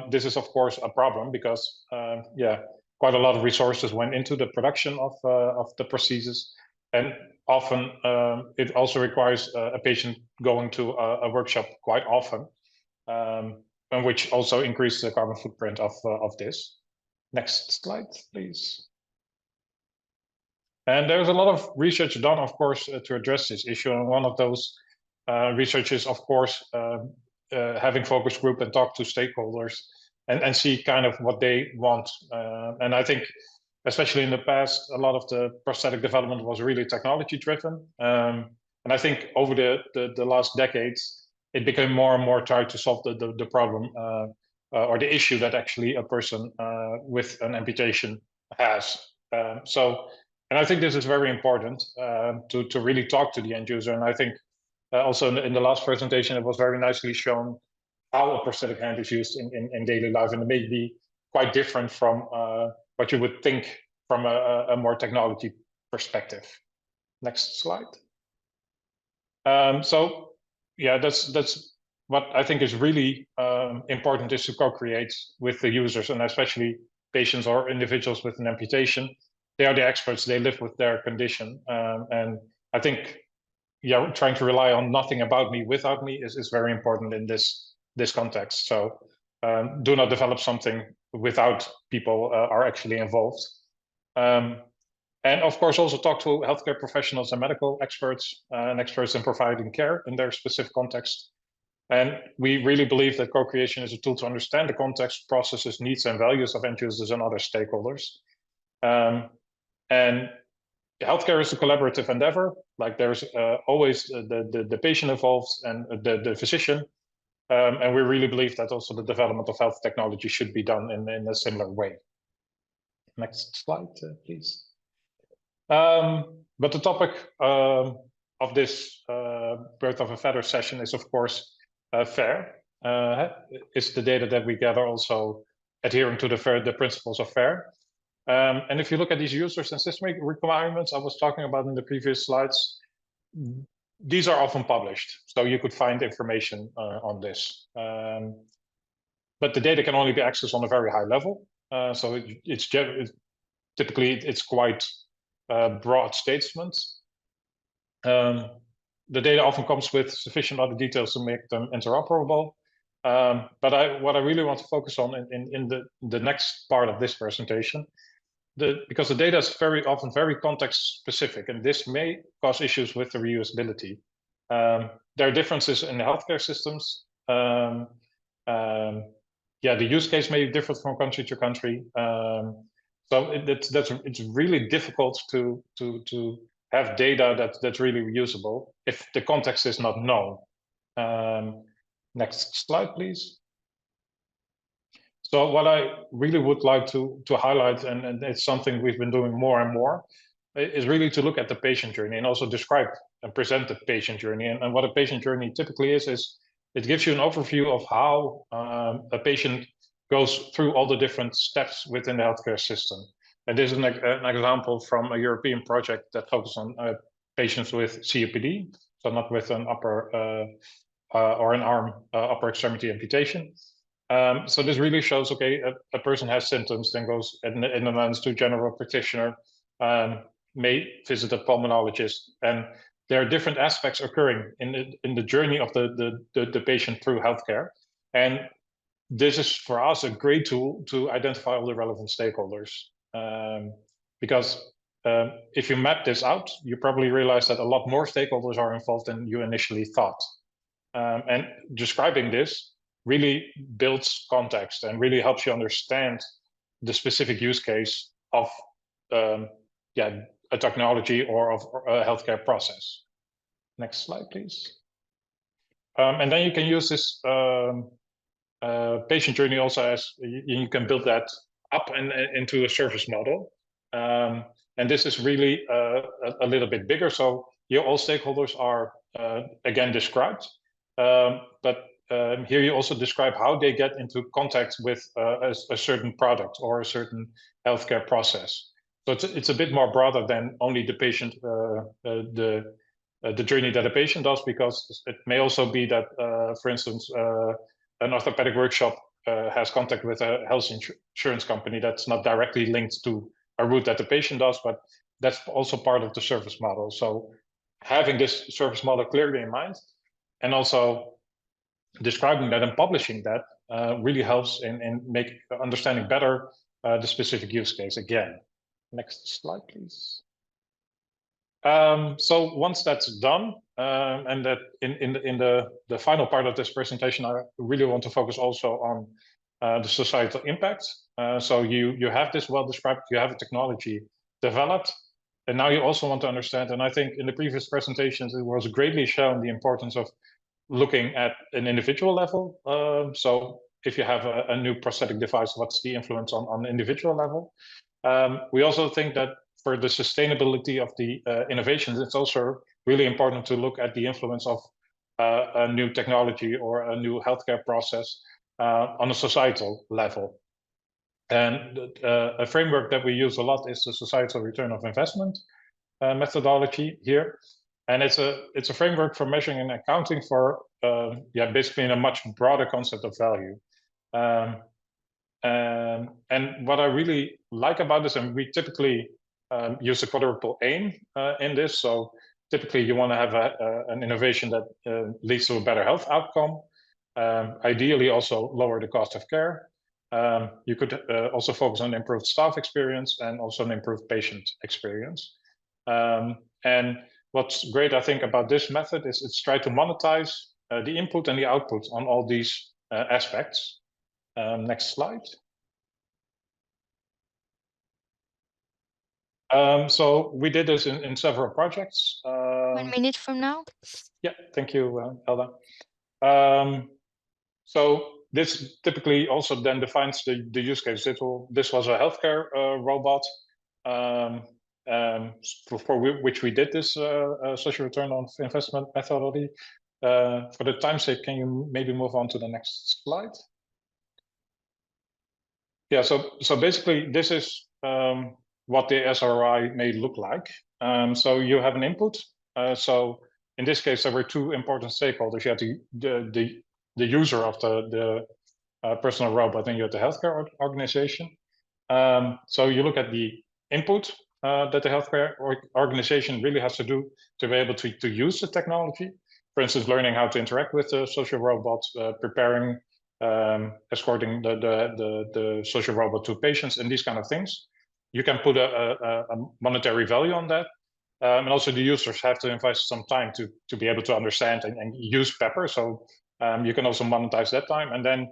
this is of course a problem because quite a lot of resources went into the production of the prosthesis, and often it also requires a patient going to a workshop quite often, and which also increases the carbon footprint of this. Next slide, please. And there's a lot of research done, of course, to address this issue, and one of those researchers, of course, having focus group and talk to stakeholders and see kind of what they want. And I think, especially in the past, a lot of the prosthetic development was really technology driven. And I think over the last decades, it became more and more tried to solve the problem or the issue that actually a person with an amputation has. So And I think this is very important to really talk to the end user. And I think also in the last presentation, it was very nicely shown how a prosthetic hand is used in daily life. And it may be quite different from what you would think from a more technology perspective. Next slide. So yeah, that's what I think is really important, is to co-create with the users, and especially patients or individuals with an amputation. They are the experts, they live with their condition. And I think, yeah, trying to rely on nothing about me without me is very important in this context. So do not develop something without people are actually involved. And of course, also talk to healthcare professionals and medical experts and experts in providing care in their specific context. And we really believe that co-creation is a tool to understand the context, processes, needs, and values of end users and other stakeholders. And healthcare is a collaborative endeavor. Like there's always the patient involved and the physician. And we really believe that also the development of health technology should be done in a similar way. Next slide, please. But the topic of this Birth of a Feather session is, of course, fair. Is the data that we gather also adhering to the principles of fair? And if you look at these users and system requirements I was talking about in the previous slides, these are often published, so you could find information on this. But the data can only be accessed on a very high level. So typically it's quite broad statements. The data often comes with sufficient other details to make them interoperable. But what I really want to focus on in the next part of this presentation, because the data is very often very context specific, and this may cause issues with the reusability. There are differences in the healthcare systems. Yeah, the use case may be different from country to country. So it's really difficult to have data that's really reusable if the context is not known. Next slide, please. So what I really would like to highlight, and it's something we've been doing more and more, is really to look at the patient journey and also describe and present the patient journey. And what a patient journey typically is it gives you an overview of how a patient goes through all the different steps within the healthcare system. And this is an example from a European project that focuses on patients with COPD, so not with an upper or an arm upper extremity amputation. So this really shows, okay, a person has symptoms, then goes in the Netherlands to a general practitioner, may visit a pulmonologist, and there are different aspects occurring in the journey of the patient through healthcare. And this is for us a great tool to identify all the relevant stakeholders. Because if you map this out, you probably realize that a lot more stakeholders are involved than you initially thought. And describing this really builds context and really helps you understand the specific use case of a technology or of a healthcare process. Next slide, please. And then you can use this patient journey also as you can build that up and into a service model. And this is really a little bit bigger. So here all stakeholders are again described, but here you also describe how they get into contact with a certain product or a certain healthcare process. So it's a bit more broader than only the patient, the journey that a patient does, because it may also be that, for instance, an orthopedic workshop has contact with a health insurance company that's not directly linked to a route that the patient does, but that's also part of the service model. So having this service model clearly in mind, and also describing that and publishing that really helps in make understanding better the specific use case. Again, next slide, please. So once that's done, and that in the final part of this presentation, I really want to focus also on the societal impact. So you have this well described, you have a technology developed, and now you also want to understand, and I think in the previous presentations, it was greatly shown the importance of looking at an individual level. So if you have a new prosthetic device, what's the influence on individual level? We also think that for the sustainability of the innovations, it's also really important to look at the influence of a new technology or a new healthcare process on a societal level. And a framework that we use a lot is the societal return of investment methodology here. And it's a framework for measuring and accounting for, basically in a much broader concept of value. And what I really like about this, and we typically use a quadruple aim in this. So typically you want to have an innovation that leads to a better health outcome, ideally also lower the cost of care. You could also focus on improved staff experience and also an improved patient experience. And what's great, I think, about this method is it's tried to monetize the input and the output on all these aspects. Next slide. So we did this in several projects. 1 minute from now. Yeah, thank you, Elda. So this typically also then defines the use case. This was a healthcare robot for which we did this social return on investment methodology. For the time's sake, can you maybe move on to the next slide? Yeah, so basically this is what the SRI may look like. So you have an input. So in this case, there were two important stakeholders. You had the user of the personal robot, and you had the healthcare organization. So you look at the input that the healthcare organization really has to do to be able to use the technology. For instance, learning how to interact with the social robot, preparing, escorting the social robot to patients, and these kind of things. You can put a monetary value on that. And also the users have to invest some time to be able to understand and use Pepper. So you can also monetize that time. And then,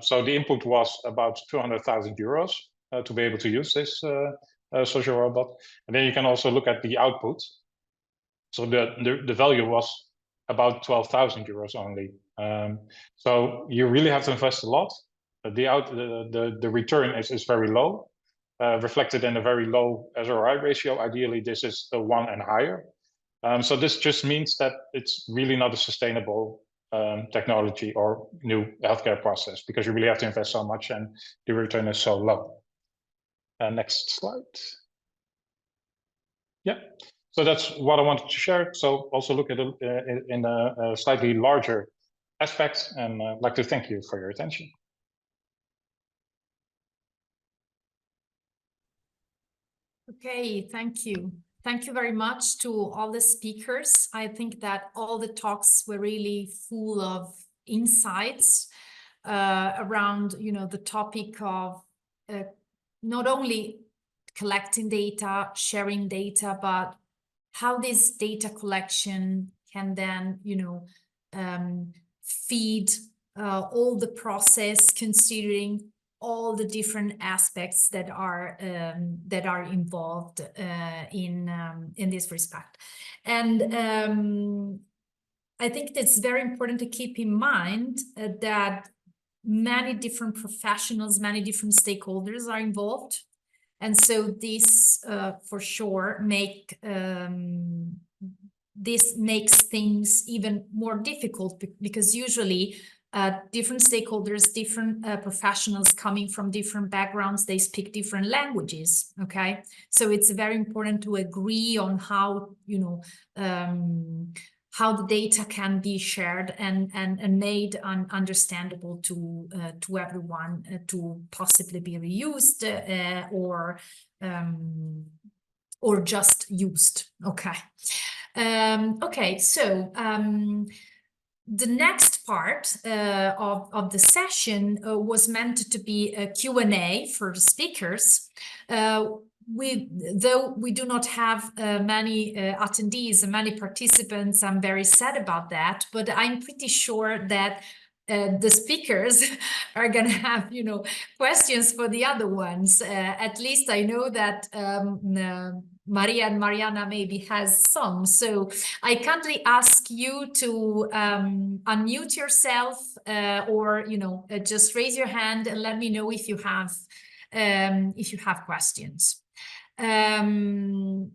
so the input was about 200,000 euros to be able to use this social robot. And then you can also look at the output. So the value was about 12,000 euros only. So you really have to invest a lot. The return is very low. Reflected in a very low SRI ratio. Ideally, this is a 1 and higher. So this just means that it's really not a sustainable technology or new healthcare process, because you really have to invest so much and the return is so low. Next slide. Yeah, so that's what I wanted to share. So also look at it in a slightly larger aspect, and I'd like to thank you for your attention. Okay, thank you. Thank you very much to all the speakers. I think that all the talks were really full of insights around, the topic of not only collecting data, sharing data, but how this data collection can then, feed all the process, considering all the different aspects that are involved in this respect. And I think it's very important to keep in mind that many different professionals, many different stakeholders are involved. And so this for sure this makes things even more difficult, because usually different stakeholders, different professionals coming from different backgrounds, they speak different languages, okay? So it's very important to agree on how, how the data can be shared and made understandable to everyone, to possibly be reused or just used, okay? Okay, so the next part of the session was meant to be a Q&A for the speakers. Though we do not have many attendees and many participants, I'm very sad about that, but I'm pretty sure that the speakers are going to have, questions for the other ones. At least I know that Maria and Mariana maybe has some. So I kindly ask you to unmute yourself or, just raise your hand and let me know if you have questions. Helda,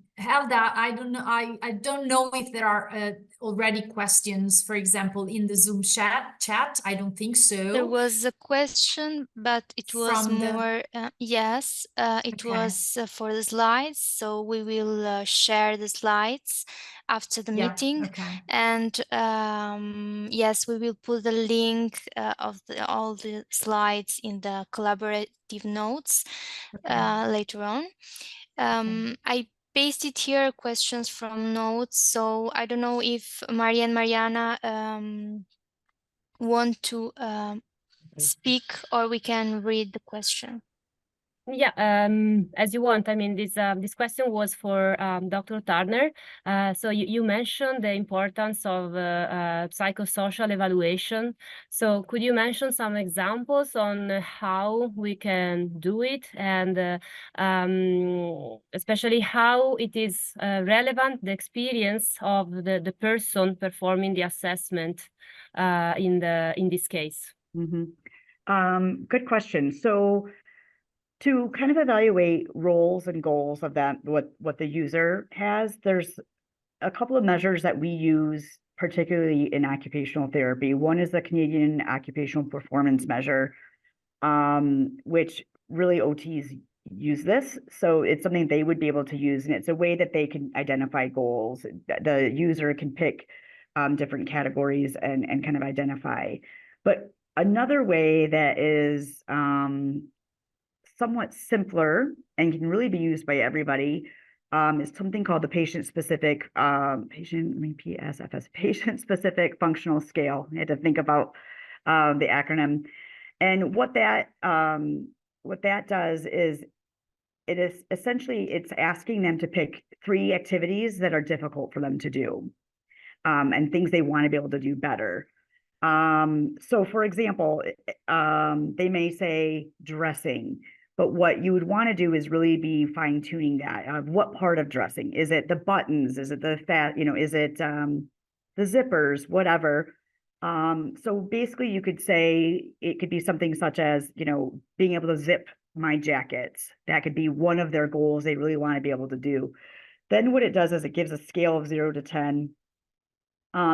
I don't know. I don't know if there are already questions, for example, in the Zoom chat. I don't think so. There was a question, but it was From the- more, yes, it Okay. was for the slides. So we will share the slides after the Yeah, meeting. okay. And yes, we will put the link of all the slides in the collaborative notes later on. I pasted here questions from notes. So I don't know if Maria and Mariana want to speak, or we can read the question. Yeah, as you want. I mean, this question was for Dr. Turner. So you mentioned the importance of psychosocial evaluation. So could you mention some examples on how we can do it, and especially how it is relevant, the experience of the person performing the assessment in this case? Good question. So to kind of evaluate roles and goals of that, what the user has, there's a couple of measures that we use, particularly in occupational therapy. One is the Canadian Occupational Performance Measure, which really OTs use this. So it's something they would be able to use, and it's a way that they can identify goals. The user can pick different categories and kind of identify. But another way that is somewhat simpler and can really be used by everybody is something called the patient-specific patient-specific functional scale. I had to think about the acronym. And what that does is it is essentially, it's asking them to pick 3 activities that are difficult for them to do, and things they want to be able to do better. So for example, they may say dressing, but what you would want to do is really be fine tuning that. What part of dressing? Is it the buttons? Is it the fat, is it the zippers, whatever. So basically you could say it could be something such as, being able to zip my jackets. That could be one of their goals they really want to be able to do. Then what it does is it gives a scale of 0 to 10.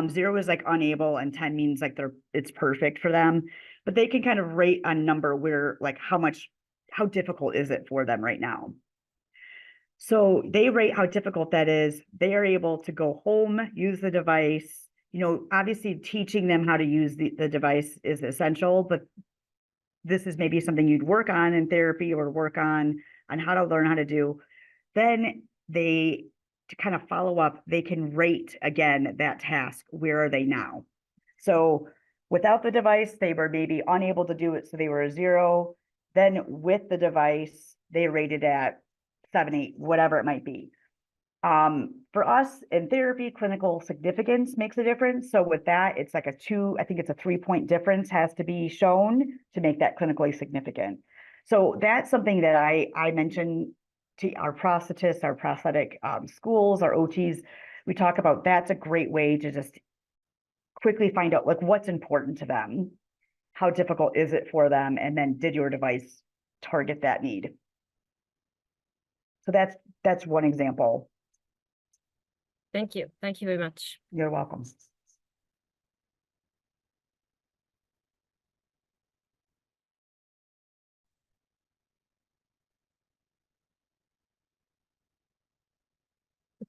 0 is like unable, and 10 means like it's perfect for them, but they can kind of rate a number where like how difficult is it for them right now. So they rate how difficult that is. They are able to go home, use the device. Obviously teaching them how to use the device is essential, but this is maybe something you'd work on in therapy or work on how to learn how to do. Then to kind of follow up, they can rate again that task. Where are they now? So without the device, they were maybe unable to do it, so they were a 0. Then with the device, they rated at 7, 8, whatever it might be. For us in therapy, clinical significance makes a difference. So with that, it's like I think it's a 3-point difference has to be shown to make that clinically significant. So that's something that I mentioned to our prosthetists, our prosthetic schools, our OTs. We talk about that's a great way to just quickly find out like what's important to them, how difficult is it for them, and then did your device target that need? So that's one example. Thank you. Thank you very much. You're welcome.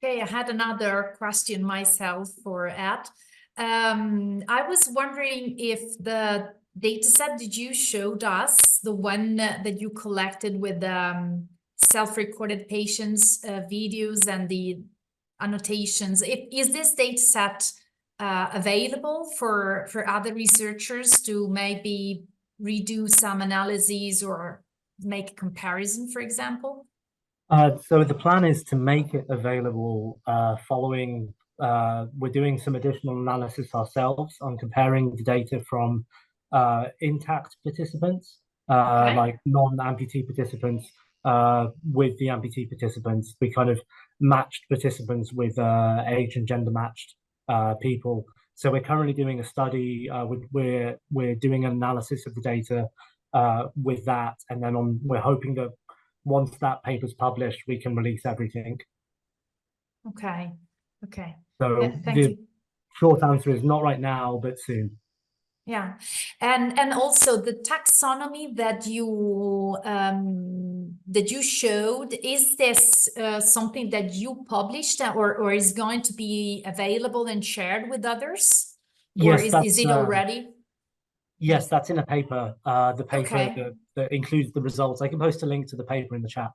Okay, I had another question myself for Ed. I was wondering if the data set that you showed us, the one that you collected with self-recorded patients' videos and the annotations, is this data set available for other researchers to maybe redo some analyses or make a comparison, for example? So the plan is to make it available following, we're doing some additional analysis ourselves on comparing the data from intact participants, Okay. like non-amputee participants, with the amputee participants. We kind of matched participants with age and gender matched people. So we're currently doing a study. We're doing an analysis of the data with that, and then we're hoping that once that paper's published, we can release everything. Okay. Okay. So Yeah, thank the you. short answer is not right now, but soon. Yeah, and also the taxonomy that you showed, is this something that you published or is going to be available and shared with others? Or Yes, is it already? Yes, that's in a paper. The paper Okay. that includes the results. I can post a link to the paper in the chat.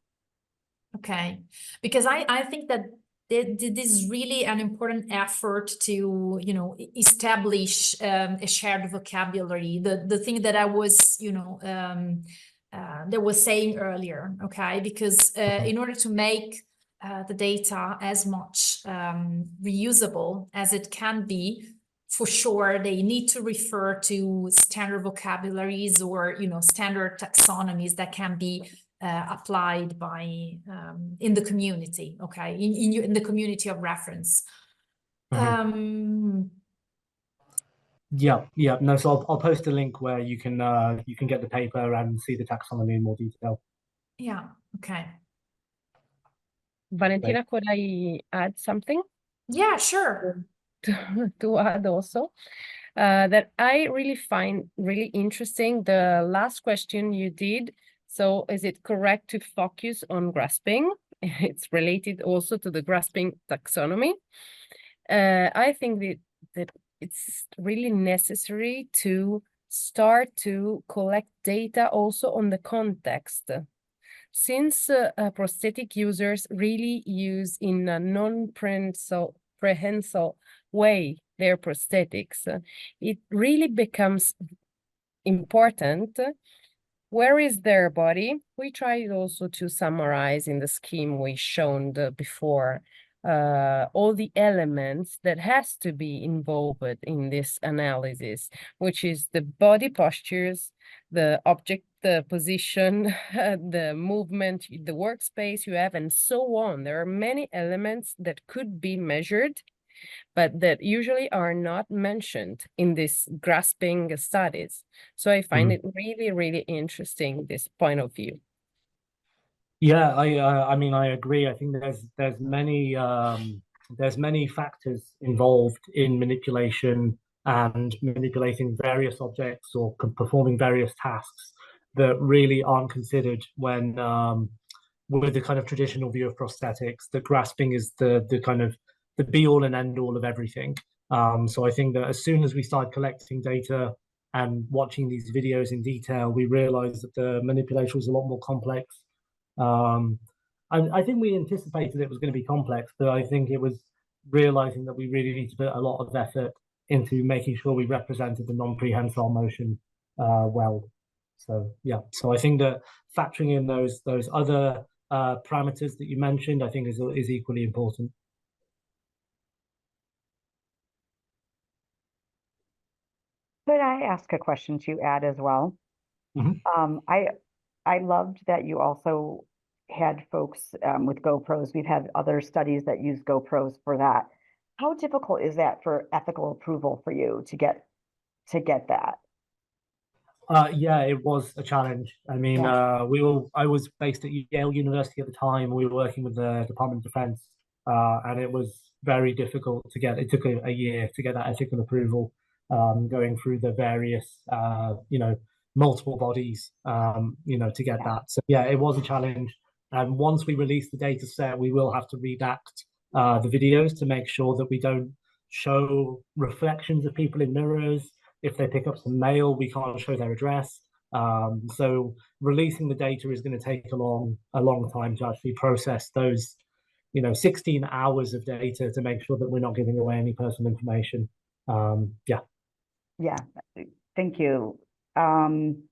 Okay, because I think that this is really an important effort to, you know, establish a shared vocabulary. The thing that I was, you know, that was saying earlier. Okay, because in order to make the data as much reusable as it can be, for sure, they need to refer to standard vocabularies or, you know, standard taxonomies that can be applied by in the community, okay, in the community of reference. Yeah. No, so I'll post a link where you can get the paper and see the taxonomy in more detail. Yeah. Okay. Valentina, could I add something? Yeah, sure. To add also that I really find really interesting the last question you did. So is it correct to focus on grasping? It's related also to the grasping taxonomy. I think that it's really necessary to start to collect data also on the context. Since prosthetic users really use in a non-prehensile way their prosthetics, it really becomes important. Where is their body? We tried also to summarize in the scheme we shown before all the elements that has to be involved in this analysis, which is the body postures, the object, the position, the movement, the workspace you have, and so on. There are many elements that could be measured, but that usually are not mentioned in these grasping studies. So I find it really, really interesting, this point of view. Yeah, I mean, I agree. I think there's many factors involved in manipulation and manipulating various objects or performing various tasks that really aren't considered when with the kind of traditional view of prosthetics, that grasping is the kind of the be all and end all of everything. So I think that as soon as we start collecting data and watching these videos in detail, we realized that the manipulation was a lot more complex. I think we anticipated it was going to be complex, but I think it was realizing that we really need to put a lot of effort into making sure we represented the non-prehensile motion well. So yeah, so I think that factoring in those other parameters that you mentioned, I think is equally important. Could I ask a question to add as well? I loved that you also had folks with GoPros. We've had other studies that use GoPros for that. How difficult is that for ethical approval for you to get that? Yeah, it was a challenge. I mean, I was based at Yale University at the time. We were working with the Department of Defense, and it was very difficult to get. It took a year to get that ethical approval, going through the various, multiple bodies, to get that. So yeah, it was a challenge. And once we release the data set, we will have to redact the videos to make sure that we don't show reflections of people in mirrors. If they pick up some mail, we can't show their address. So releasing the data is going to take a long time to actually process those, 16 hours of data to make sure that we're not giving away any personal information. Yeah. Yeah, thank you. And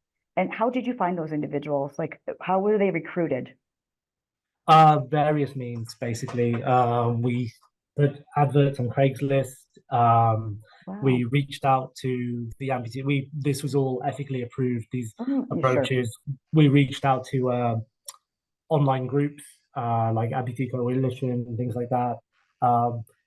how did you find those individuals? Like, how were they recruited? Various means, basically. We put adverts on Craigslist. We reached out to the amputee. This was all ethically approved, these approaches. Sure. We reached out to online groups like Amputee Coalition and things like that.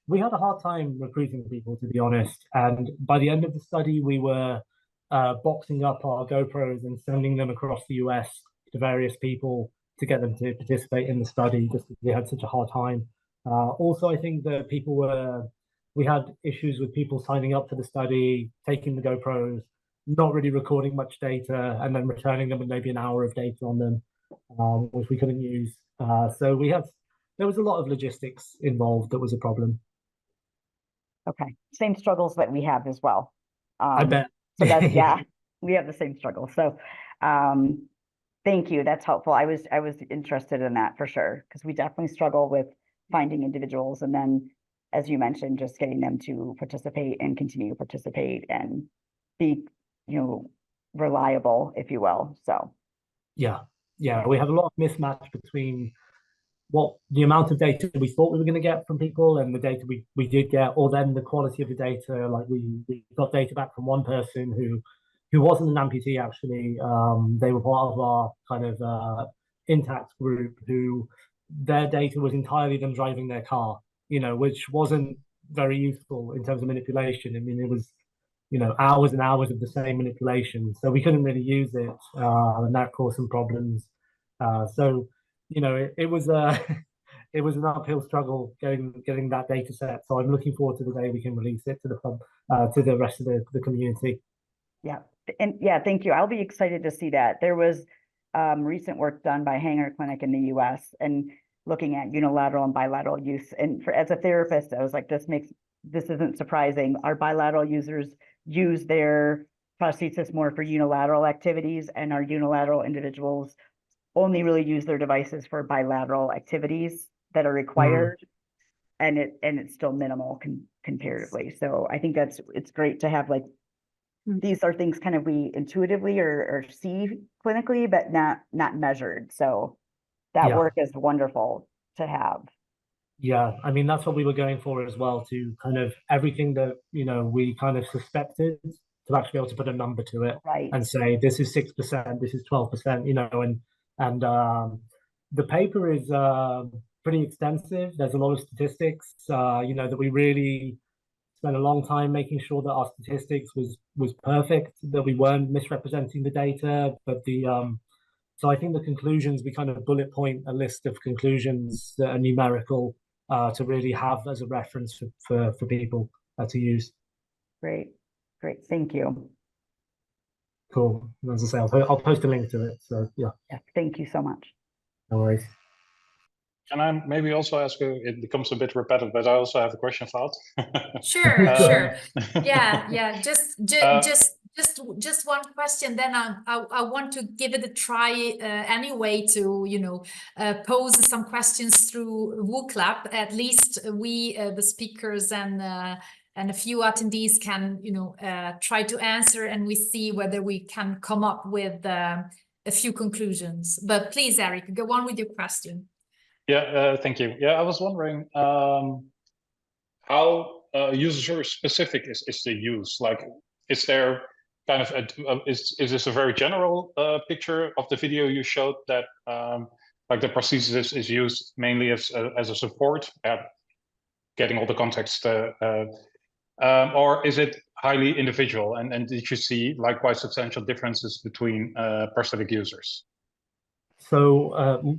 We had a hard time recruiting people, to be honest. And by the end of the study, we were boxing up our GoPros and sending them across the US to various people to get them to participate in the study just because they had such a hard time. Also, I think that we had issues with people signing up for the study, taking the GoPros, not really recording much data, and then returning them with maybe an hour of data on them, which we couldn't use. So there was a lot of logistics involved that was a problem. Okay, same struggles that we have as well. I bet. So that's, yeah, we have the same struggle. So thank you, that's helpful. I was interested in that for sure, because we definitely struggle with finding individuals, and then, as you mentioned, just getting them to participate and continue to participate and be, reliable, if you will. So yeah, we have a lot of mismatch between what the amount of data we thought we were going to get from people and the data we did get, or then the quality of the data. Like we got data back from one person who wasn't an amputee actually. They were part of our kind of intact group, who their data was entirely them driving their car, which wasn't very useful in terms of manipulation. I mean, it was hours and hours of the same manipulation, so we couldn't really use it, and that caused some problems. So it was it was an uphill struggle getting that data set. So I'm looking forward to the day we can release it to the rest of the community. yeah, and yeah, thank you. I'll be excited to see that. There was recent work done by Hanger Clinic in the US and looking at unilateral and bilateral use. And as a therapist, I was like, this isn't surprising. Our bilateral users use their prosthesis more for unilateral activities, and our unilateral individuals only really use their devices for bilateral activities that are required, and it's still minimal comparatively. So I think it's great to have, like, these are things kind of we intuitively or see clinically, but not measured. So that work is wonderful to have. Yeah, I mean, that's what we were going for as well, to kind of everything that we kind of suspected, to actually be able to put a number to it, Right. and say this is 6%, this is 12%, and the paper is pretty extensive. There's a lot of statistics, that we really spent a long time making sure that our statistics was perfect, that we weren't misrepresenting the data. But so I think the conclusions, we kind of bullet point a list of conclusions that are numerical, to really have as a reference for people to use. Great, thank you. Cool. As I say, I'll post a link to it. So yeah, thank you so much. no worries. Can I maybe also ask you, it becomes a bit repetitive, but I also have a question, Fout. Sure. Yeah. Just one question. Then I want to give it a try anyway to pose some questions through WooClap. At least we the speakers and a few attendees can try to answer, and we see whether we can come up with a few conclusions. But please, Eric, go on with your question. Yeah, thank you. Yeah, I was wondering how user specific is the use? Like, is there kind of is this a very general picture of the video you showed, that like the prosthesis is used mainly as a support, getting all the context, or is it highly individual? And did you see like quite substantial differences between prosthetic users? So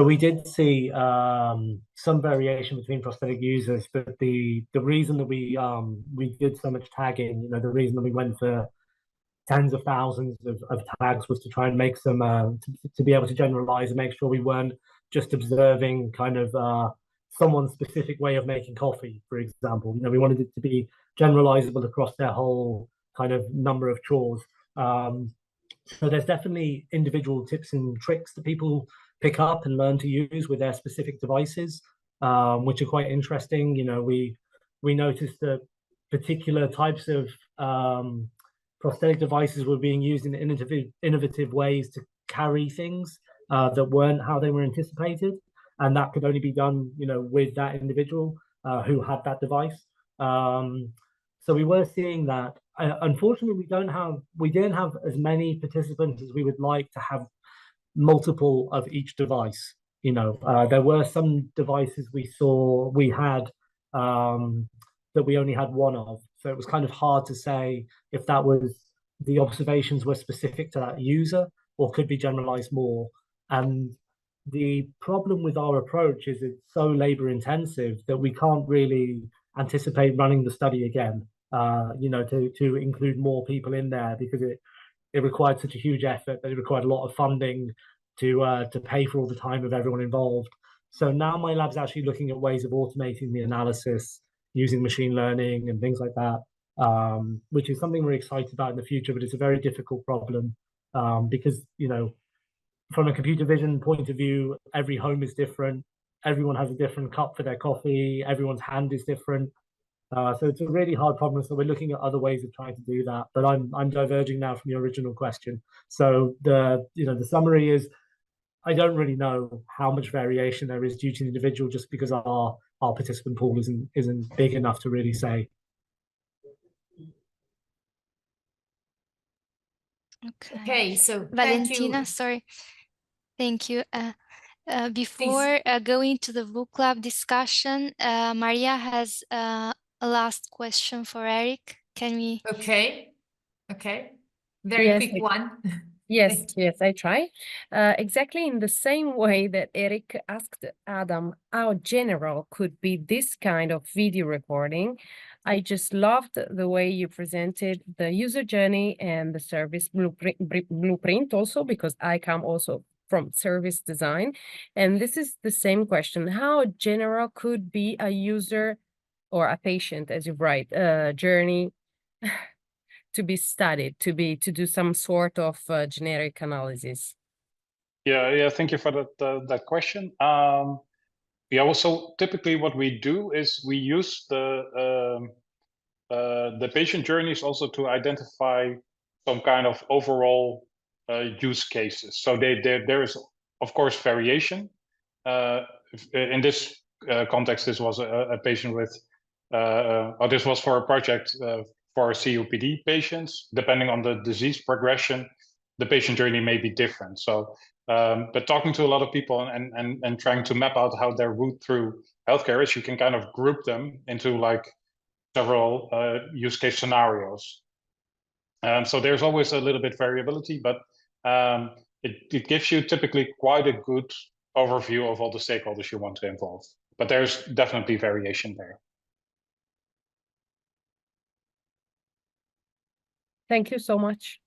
we did see some variation between prosthetic users, but the reason that we did so much tagging, the reason that we went for tens of thousands of tags, was to try and make some to be able to generalize and make sure we weren't just observing kind of someone's specific way of making coffee, for example. We wanted it to be generalizable across their whole kind of number of chores. So there's definitely individual tips and tricks that people pick up and learn to use with their specific devices, which are quite interesting. We noticed that particular types of prosthetic devices were being used in innovative ways to carry things that weren't how they were anticipated, and that could only be done, with that individual who had that device. So we were seeing that. Unfortunately, we didn't have as many participants as we would like to have multiple of each device. There were some devices we had that we only had one of, so it was kind of hard to say if that was the observations were specific to that user or could be generalized more. And The problem with our approach is it's so labor intensive that we can't really anticipate running the study again, to include more people in there, because it required such a huge effort that it required a lot of funding to pay for all the time of everyone involved. So now my lab's actually looking at ways of automating the analysis using machine learning and things like that, which is something we're excited about in the future, but it's a very difficult problem because, from a computer vision point of view, every home is different. Everyone has a different cup for their coffee. Everyone's hand is different. So it's a really hard problem. So we're looking at other ways of trying to do that. But I'm diverging now from your original question. So the summary is, I don't really know how much variation there is due to the individual, just because our participant pool isn't big enough to really say. Okay, so Valentina, sorry. Thank you. Before going to the book club discussion, Maria has a last question for Eric. Can we? Okay. Very quick one. Yes, I try. Exactly in the same way that Eric asked Adam how general could be this kind of video recording, I just loved the way you presented the user journey and the service blueprint also, because I come also from service design. And this is the same question: how general could be a user or a patient, as you write, journey to be studied, to do some sort of generic analysis? Yeah, thank you for that question. So typically what we do is we use the patient journeys also to identify some kind of overall use cases. So there is, of course, variation. In this context, this was a patient with, or this was for a project for COPD patients. Depending on the disease progression, the patient journey may be different. So, but talking to a lot of people and trying to map out how their route through healthcare is, you can kind of group them into like several use case scenarios. So there's always a little bit variability, but it gives you typically quite a good overview of all the stakeholders you want to involve. But there's definitely variation there. Thank you so much.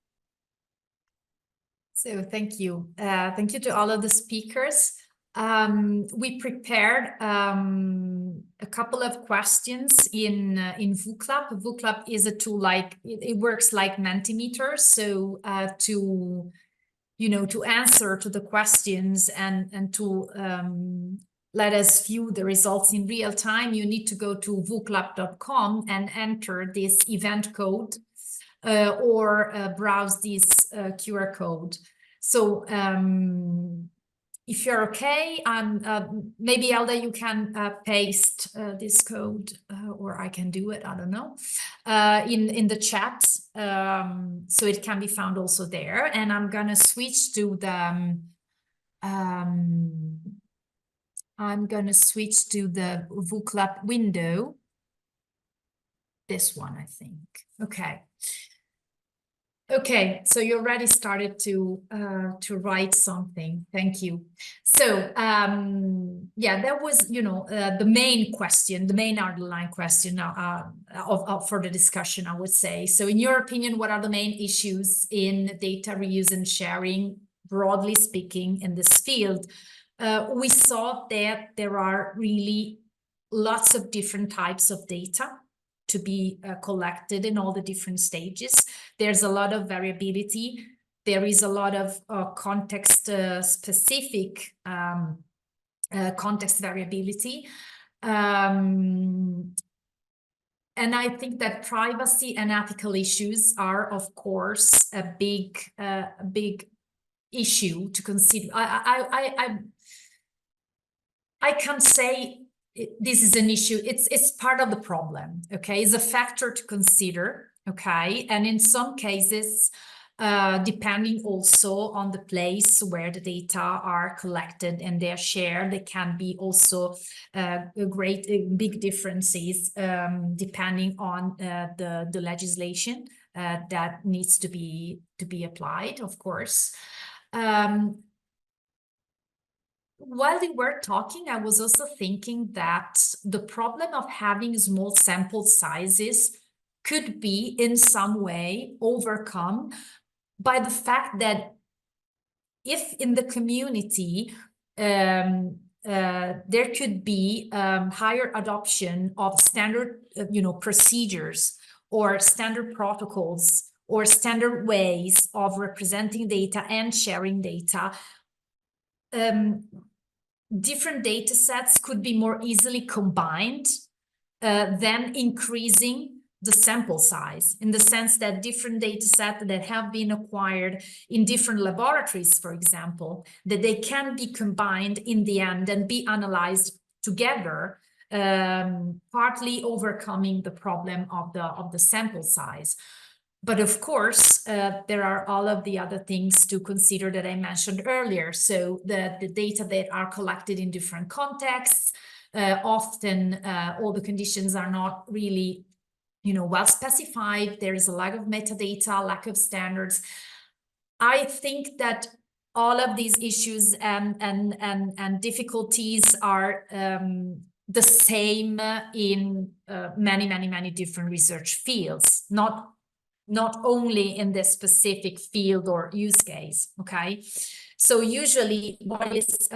So thank you. Thank you to all of the speakers. We prepared a couple of questions in VooClub. VooClub is a tool it works like Mentimeter. So to answer to the questions and to let us view the results in real time, you need to go to vooclub.com and enter this event code or browse this QR code. So if you're okay, maybe Elda, you can paste this code, or I can do it, I don't know, in the chat, so it can be found also there. And I'm gonna switch to the VooClub window. This one, I think. Okay, so you already started to write something. Thank you. So that was the main question, the main underlying question for the discussion, I would say. So in your opinion, what are the main issues in data reuse and sharing, broadly speaking, in this field? We saw that there are really lots of different types of data to be collected in all the different stages. There's a lot of variability. There is a lot of context specific context variability. And I think that privacy and ethical issues are, of course, a big issue to consider. I can't say this is an issue. It's part of the problem. Okay, it's a factor to consider. Okay, and in some cases, depending also on the place where the data are collected and they're shared, there can be also big differences depending on the legislation that needs to be applied, of course. while we were talking, I was also thinking that the problem of having small sample sizes could be in some way overcome by the fact that if in the community there could be higher adoption of standard procedures or standard protocols or standard ways of representing data and sharing data, different data sets could be more easily combined than increasing the sample size, in the sense that different data sets that have been acquired in different laboratories, for example, that they can be combined in the end and be analyzed together, partly overcoming the problem of the sample size. But of course, there are all of the other things to consider that I mentioned earlier. So the data that are collected in different contexts, often all the conditions are not really, well specified. There is a lack of metadata, lack of standards. I think that all of these issues and difficulties are the same in many different research fields, not only in this specific field or use case, okay? So usually what is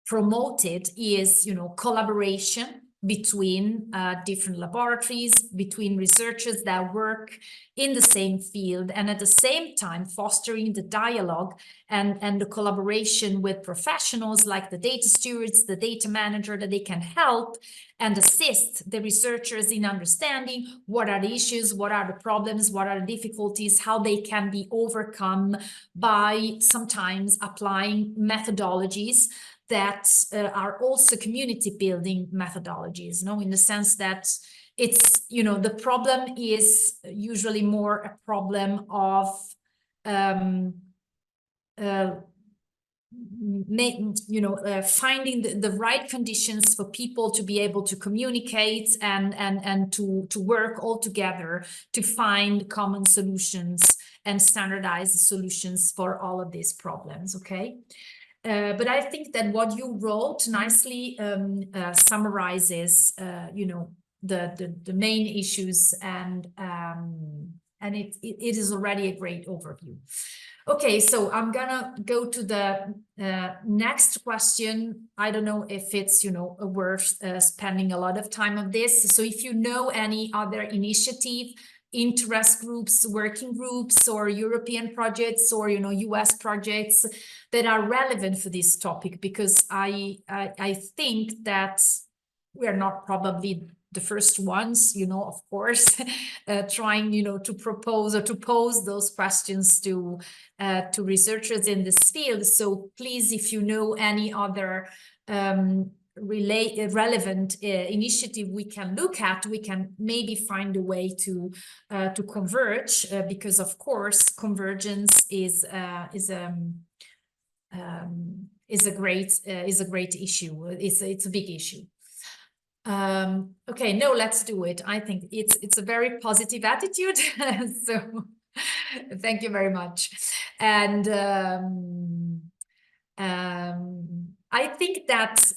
promoted is, collaboration between different laboratories, between researchers that work in the same field, and at the same time fostering the dialogue and the collaboration with professionals like the data stewards, the data manager, that they can help and assist the researchers in understanding what are the issues, what are the problems, what are the difficulties, how they can be overcome by sometimes applying methodologies that are also community building methodologies, in the sense that it's, the problem is usually more a problem of finding the right conditions for people to be able to communicate and to work all together to find common solutions and standardized solutions for all of these problems, okay? But I think that what you wrote nicely summarizes, the main issues, and it is already a great overview. Okay, so I'm gonna go to the next question. I don't know if it's, worth spending a lot of time on this. So if you know any other initiative, interest groups, working groups, or European projects, or US projects that are relevant for this topic, because I think that we are not probably the first ones, of course, trying, to propose or to pose those questions to researchers in this field. So please, if you know any other relevant initiative we can look at, we can maybe find a way to converge, because of course convergence is a great issue. It's a big issue. Okay, no, let's do it. I think it's a very positive attitude. So thank you very much. And I think that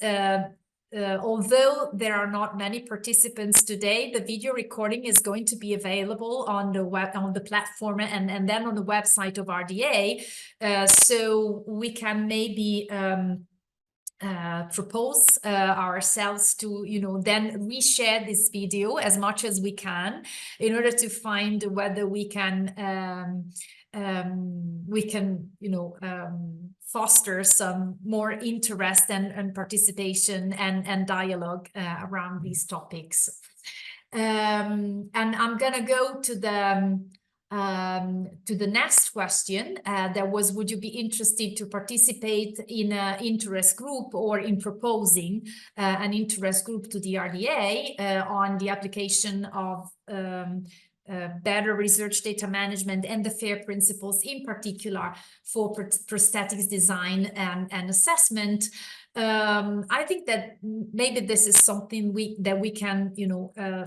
although there are not many participants today, the video recording is going to be available on the web, on the platform, and then on the website of RDA. So we can maybe propose ourselves to, then reshare this video as much as we can in order to find whether we can foster some more interest and participation and dialogue around these topics. And I'm gonna go to the next question. That was, would you be interested to participate in an interest group or in proposing an interest group to the RDA on the application of better research data management and the FAIR principles, in particular for prosthetics design and assessment. I think that maybe this is something that we can,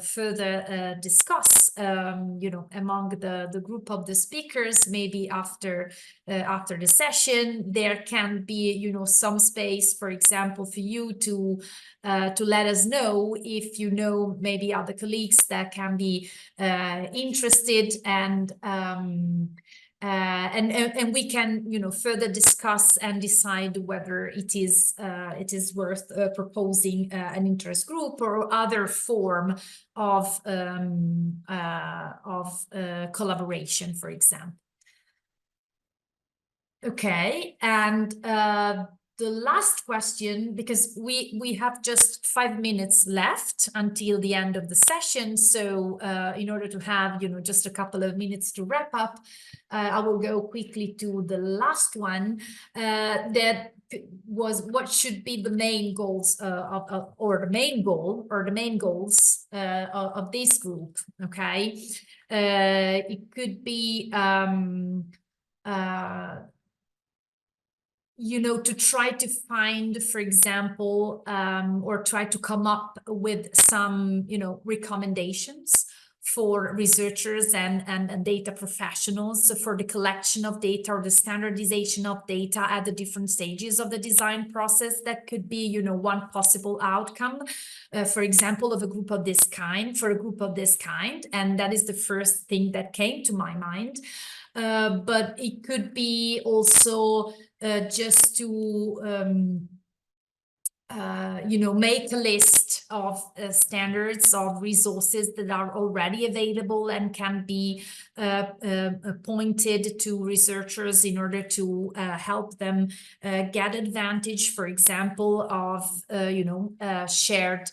further discuss, among the group of the speakers. Maybe after the session, there can be, some space, for example, for you to let us know if you know maybe other colleagues that can be interested, and we can, further discuss and decide whether it is worth proposing an interest group or other form of collaboration, for example. Okay, and the last question, because we have just 5 minutes left until the end of the session, so in order to have, just a couple of minutes to wrap up, I will go quickly to the last one, that was what should be the main goals or the main goal or the main goals of this group. Okay, it could be to try to find, for example, or try to come up with some, recommendations for researchers and data professionals for the collection of data or the standardization of data at the different stages of the design process. That could be, one possible outcome, for example, of a group of this kind, and that is the first thing that came to my mind. But it could be also just to make a list of standards of resources that are already available and can be pointed to researchers in order to help them get advantage, for example, of shared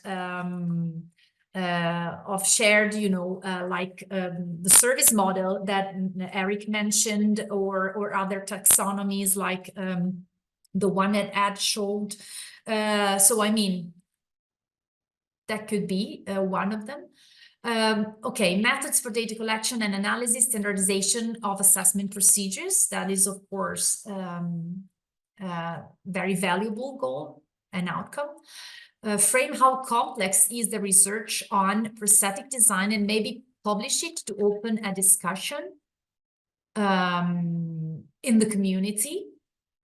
the service model that Eric mentioned, or other taxonomies like the one that Ed showed. So I mean, that could be one of them. Okay, methods for data collection and analysis, standardization of assessment procedures. That is, of course, very valuable goal and outcome. Frame how complex is the research on prosthetic design and maybe publish it to open a discussion in the community.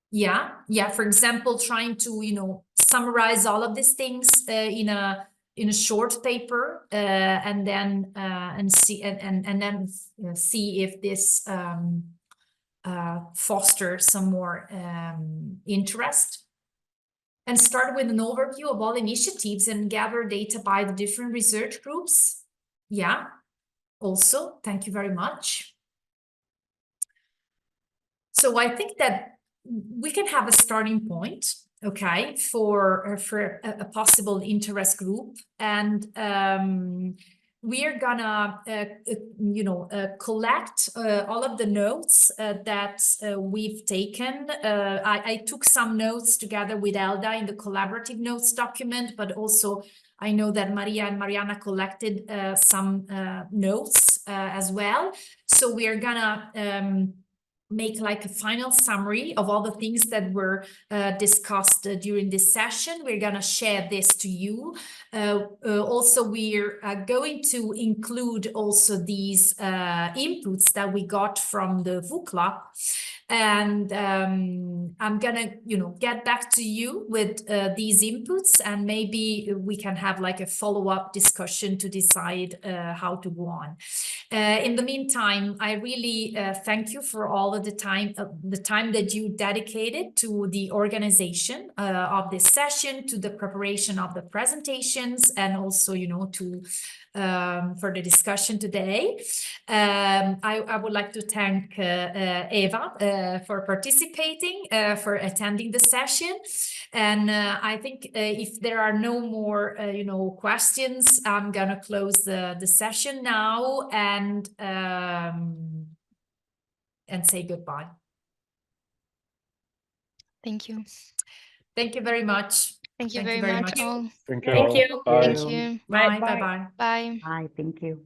Yeah. For example, trying to summarize all of these things in a short paper, and then see if this fosters some more interest. And start with an overview of all initiatives and gather data by the different research groups. Yeah, also, thank you very much. So I think that we can have a starting point, okay, for a possible interest group. And we are gonna, collect all of the notes that we've taken. I took some notes together with Elda in the collaborative notes document, but also I know that Maria and Mariana collected some notes as well. So we are gonna make like a final summary of all the things that were discussed during this session. We're going to share this to you. Also, we're going to include also these inputs that we got from the VUCLA. And I'm gonna, get back to you with these inputs, and maybe we can have like a follow-up discussion to decide how to go on. In the meantime, I really thank you for all of the time that you dedicated to the organization of this session, to the preparation of the presentations, and also, to for the discussion today. I would like to thank Eva for participating, for attending the session. And I think if there are no more, questions, I'm gonna close the session now and say goodbye. Thank you. Thank you very much. Thank you very much all. Thank you. Thank you. Bye. Thank you. Bye. Bye. Bye. Bye. Hi, thank you.